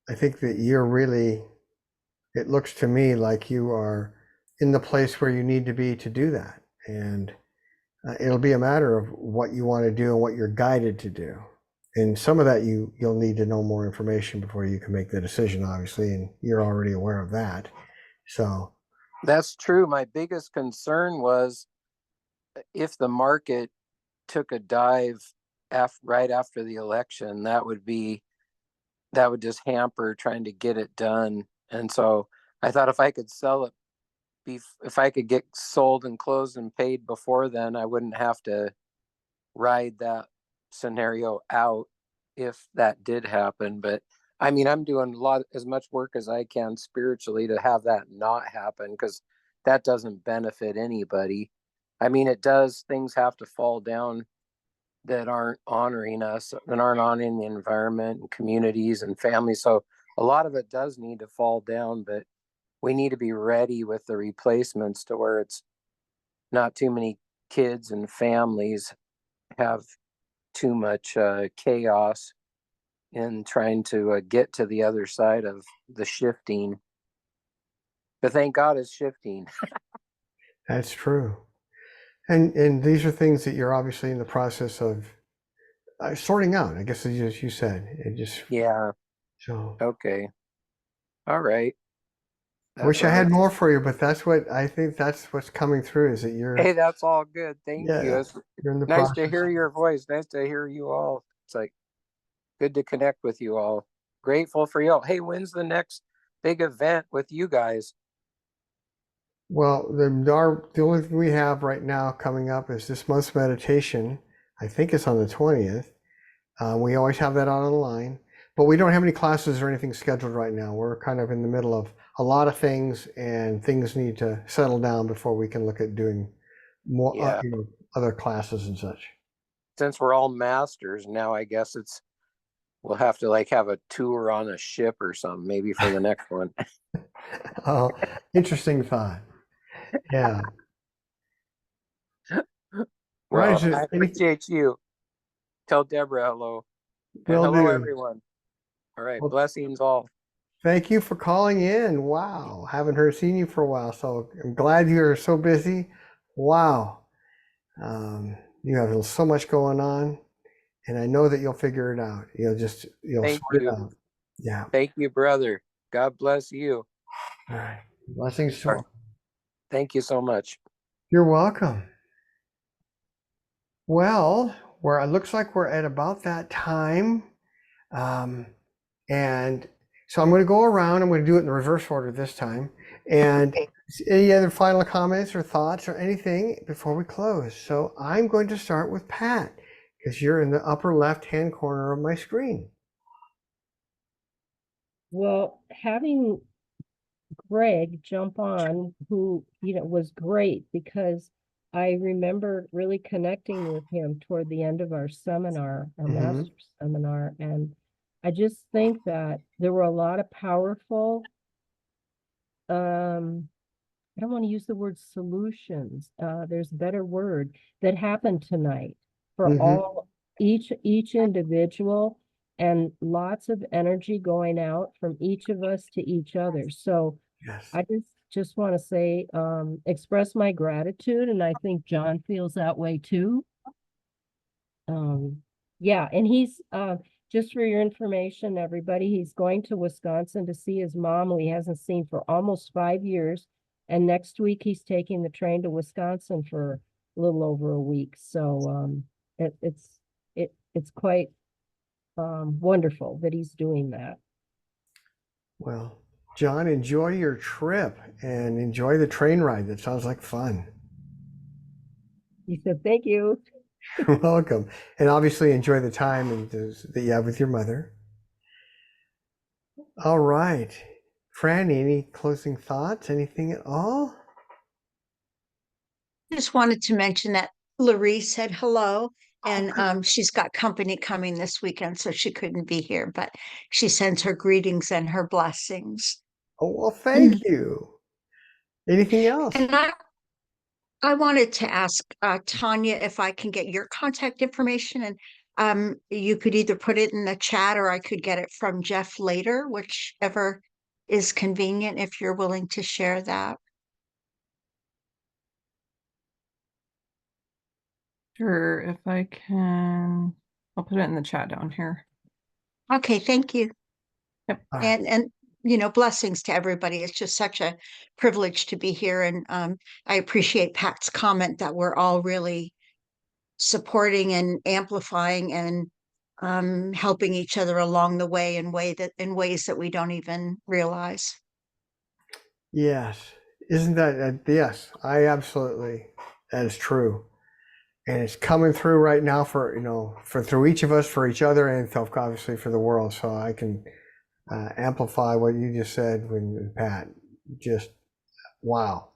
I think that you're really, it looks to me like you are in the place where you need to be to do that. And it'll be a matter of what you want to do and what you're guided to do. And some of that you'll need to know more information before you can make the decision, obviously, and you're already aware of that. So that's true. My biggest concern was if the market took a dive right after the election, that would just hamper trying to get it done. And so I thought if I could sell it, if I could get sold and closed and paid before then, I wouldn't have to ride that scenario out if that did happen. But I mean, I'm doing as much work as I can spiritually to have that not happen, because that doesn't benefit anybody. I mean, it does, things have to fall down that aren't honoring us, that aren't honoring the environment and communities and families. So a lot of it does need to fall down, but we need to be ready with the replacements to where it's not too many kids and families have too much chaos in trying to get to the other side of the shifting. But thank God it's shifting. that's true. And these are things that you're obviously in the process of sorting out, I guess, as you said. It just, Yeah. so Okay. All right. I wish I had more for you, but that's what I think, that's what's coming through, is that you're, Hey, that's all good. Thank you. It's you're in the nice process. to hear your voice. Nice to hear you all. It's like good to connect with you all. Grateful for you all. Hey, when's the next big event with you guys? Well, the only thing we have right now coming up is this month's meditation. I think it's on the 20th. We always have that on online, but we don't have any classes or anything scheduled right now. We're kind of in the middle of a lot of things, and things need to settle down before we can look at doing more, other classes and such. Since we're all masters now, I guess we'll have to like have a tour on a ship or something, maybe for the next one. Oh, interesting thought. Yeah. Well, I appreciate you. Tell Deborah hello. And hello, everyone. All right. Well, blessings all. Thank you for calling in. Wow. Haven't seen you for a while. So I'm glad you're so busy. Wow. You have so much going on, and I know that you'll figure it out. You'll sort it out. Yeah. Thank you, brother. God bless you. All right. Blessings to all. Thank you so much. You're welcome. Well, it looks like we're at about that time. And so I'm going to go around. I'm going to do it in the reverse order this time. And any other final comments or thoughts or anything before we close? So I'm going to start with Pat, because you're in the upper left-hand corner of my screen. Well, having Greg jump on, who, was great, because I remember really connecting with him toward the end of our seminar, our master seminar. And I just think that there were a lot of powerful, I don't want to use the word solutions. There's a better word that happened tonight for all, each individual, and lots of energy going out from each of us to each other. So Yes. I just want to say, express my gratitude, and I think John feels that way too. Yeah, and he's just for your information, everybody, he's going to Wisconsin to see his mom, who he hasn't seen for almost 5 years. And next week he's taking the train to Wisconsin for a little over a week. So it's quite wonderful that he's doing that. Well, John, enjoy your trip and enjoy the train ride. That sounds like fun. He said, thank you. You're welcome. And obviously enjoy the time that you have with your mother. All right. Franny, any closing thoughts? Anything at all? Just wanted to mention that Laree said hello, and she's got company coming this weekend, so she couldn't be here, but she sends her greetings and her blessings. Oh, well, thank you. Anything else? And I wanted to ask Tonya if I can get your contact information, and you could either put it in the chat or I could get it from Jeff later, whichever is convenient, if you're willing to share that. Sure, if I can, I'll put it in the chat down here. Okay, thank you. Yep. And blessings to everybody. It's just such a privilege to be here, and I appreciate Pat's comment that we're all really supporting and amplifying and helping each other along the way in ways that we don't even realize. Yes. Isn't that, yes, I absolutely, that is true. And it's coming through right now for through each of us, for each other, and obviously for the world. So I can amplify what you just said with Pat. Just wow.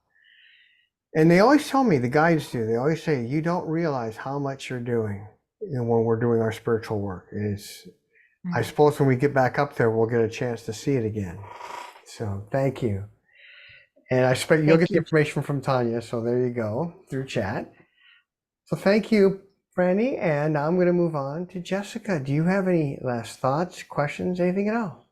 And they always tell me, the guides do, they always say, you don't realize how much you're doing when we're doing our spiritual work. I suppose when we get back up there, we'll get a chance to see it again. So thank you. And I expect you'll get the information from Tonya. So there you go, through chat. So thank you, Franny. And I'm going to move on to Jessica. Do you have any last thoughts, questions, anything at all?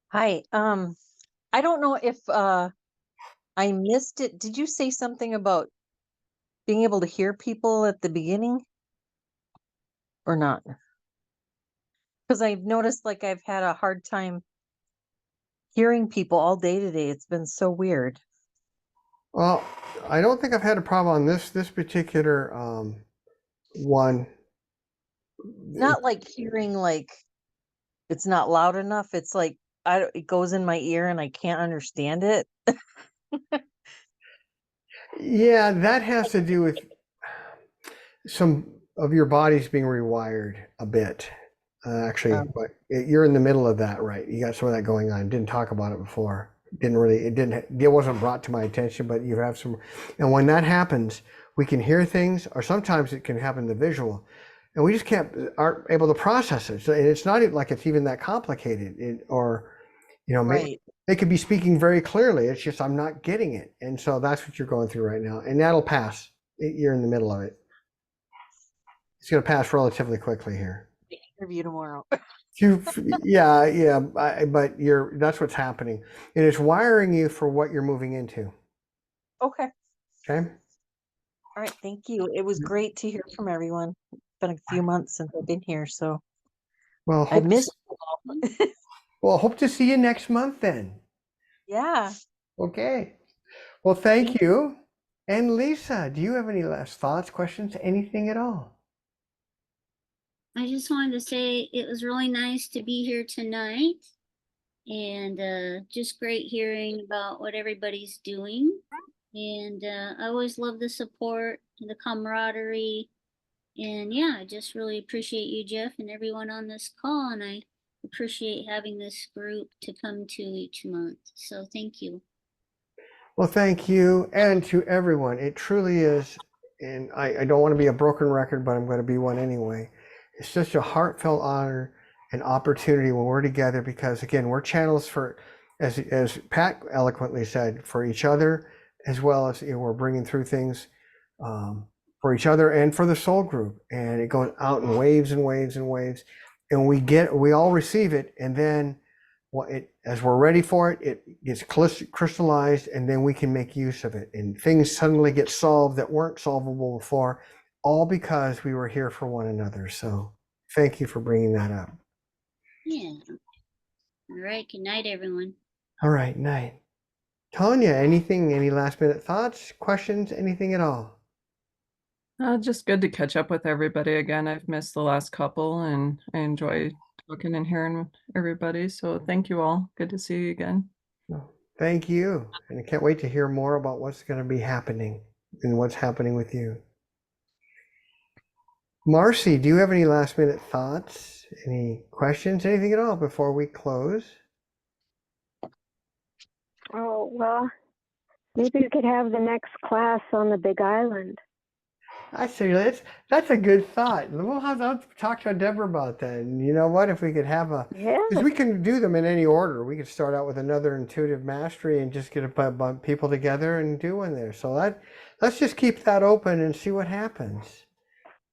Hi. I don't know if I missed it. Did you say something about being able to hear people at the beginning or not? Because I've noticed like I've had a hard time hearing people all day today. It's been so weird. Well, I don't think I've had a problem on this particular one. Not like hearing like it's not loud enough. It's like it goes in my ear and I can't understand it. Yeah, that has to do with some of your body's being rewired a bit. Actually, but you're in the middle of that, right? You got some of that going on. Didn't talk about it before. It wasn't brought to my attention, but you have some. And when that happens, we can hear things, or sometimes it can happen the visual, and we just aren't able to process it. So it's not even like it's even that complicated, maybe they could be speaking very clearly. It's just I'm not getting it, and so that's what you're going through right now, and that'll pass. You're in the middle of it. It's going to pass relatively quickly here. Interview tomorrow. But that's what's happening, and it's wiring you for what you're moving into. Okay. All right, thank you. It was great to hear from everyone. It's been a few months since I've been here, so I missed you all. Well, hope to see you next month then. Yeah. Okay. Well, thank you. And Lisa, do you have any last thoughts, questions, anything at all? I just wanted to say it was really nice to be here tonight, and just great hearing about what everybody's doing. And I always love the support and the camaraderie. And yeah, I just really appreciate you, Jeff, and everyone on this call. And I appreciate having this group to come to each month. So thank you. Well, thank you, and to everyone. It truly is, and I don't want to be a broken record, but I'm going to be one anyway. It's such a heartfelt honor and opportunity when we're together, because again, we're channels for, as Pat eloquently said, for each other, as well as, you know, we're bringing through things for each other and for the soul group, and it goes out in waves and waves and waves, and we all receive it, and then as we're ready for it, it gets crystallized, and then we can make use of it, and things suddenly get solved that weren't solvable before, all because we were here for one another. So thank you for bringing that up. Yeah. All right. Good night, everyone. All right, night. Tonya, any last minute thoughts, questions, anything at all? Just good to catch up with everybody again. I've missed the last couple, and I enjoy talking and hearing everybody. So thank you all. Good to see you again. Well, thank you. And I can't wait to hear more about what's going to be happening and what's happening with you. Marci, do you have any last minute thoughts, any questions, anything at all before we close? Oh, well, maybe you could have the next class on the Big Island. I say that's a good thought. We'll have to talk to Deborah about that. And you know what? If we could have because we can do them in any order. We could start out with another intuitive mastery and just get a bunch of people together and do one there. So let's just keep that open and see what happens.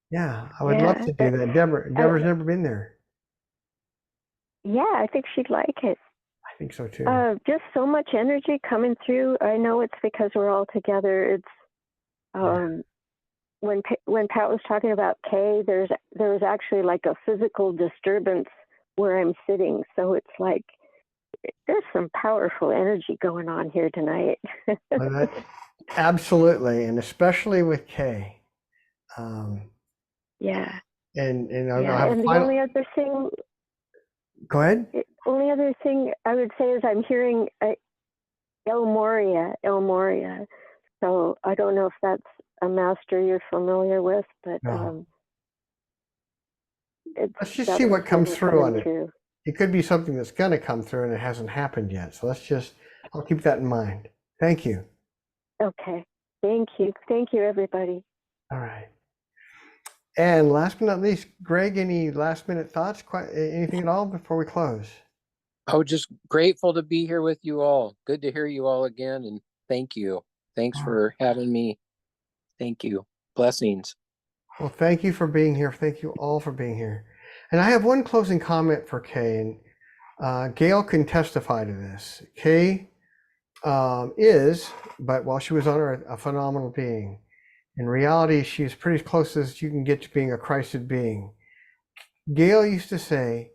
Yeah, I would love to do that. Deborah's never been there. Yeah, I think she'd like it. I think so too. Just so much energy coming through. I know it's because we're all together. It's when Pat was talking about Kay, there was actually like a physical disturbance where I'm sitting. So it's like there's some powerful energy going on here tonight. Absolutely, and especially with Kay. Yeah. And I'll have and the only other thing. Go ahead. Only other thing I would say is I'm hearing El Moria. So I don't know if that's a master you're familiar with, but no. Let's just see what comes through on it. It could be something that's going to come through and it hasn't happened yet. So I'll keep that in mind. Thank you. Okay. Thank you. Thank you, everybody. All right. And last but not least, Greg, any last minute thoughts, anything at all before we close? I was just grateful to be here with you all. Good to hear you all again. And thank you. Thanks for having me. Thank you. Blessings. Well, thank you for being here. Thank you all for being here. And I have one closing comment for Kay, and Gail can testify to this. Kay is, but while she was on Earth, a phenomenal being. In reality, she's pretty close as you can get to being a Christed being. Gail used to say,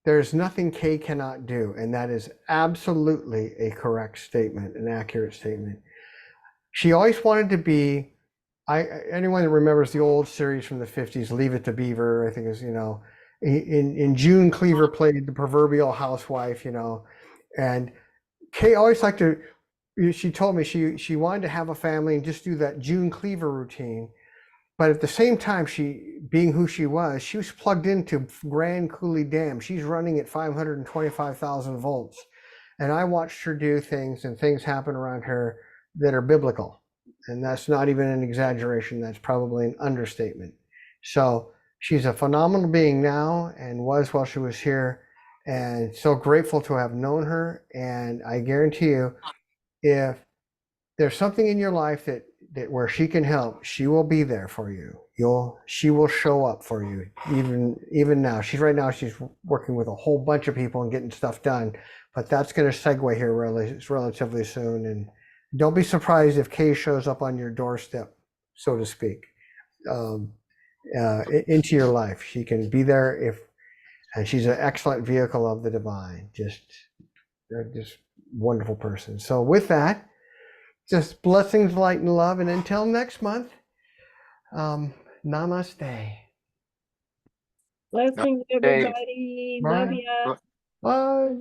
there's nothing Kay cannot do, and that is absolutely a correct statement, an accurate statement. She always wanted to be, anyone that remembers the old series from the 50s, Leave It to Beaver, I think is, in June Cleaver played the proverbial housewife, and Kay always liked to, she told me she wanted to have a family and just do that June Cleaver routine. But at the same time, she, being who she was plugged into Grand Coulee Dam. She's running at 525,000 volts. And I watched her do things, and things happen around her that are biblical. And that's not even an exaggeration. That's probably an understatement. So she's a phenomenal being now, and was while she was here. And so grateful to have known her. And I guarantee you, if there's something in your life that where she can help, she will be there for you. She will show up for you. Even now, she's working with a whole bunch of people and getting stuff done. But that's going to segue here relatively soon. And don't be surprised if Kay shows up on your doorstep, so to speak, into your life. She can be there and she's an excellent vehicle of the divine. Just wonderful person. So with that, just blessings, light, and love. And until next month, namaste. Blessings, Okay. everybody. Love Bye. ya. Bye.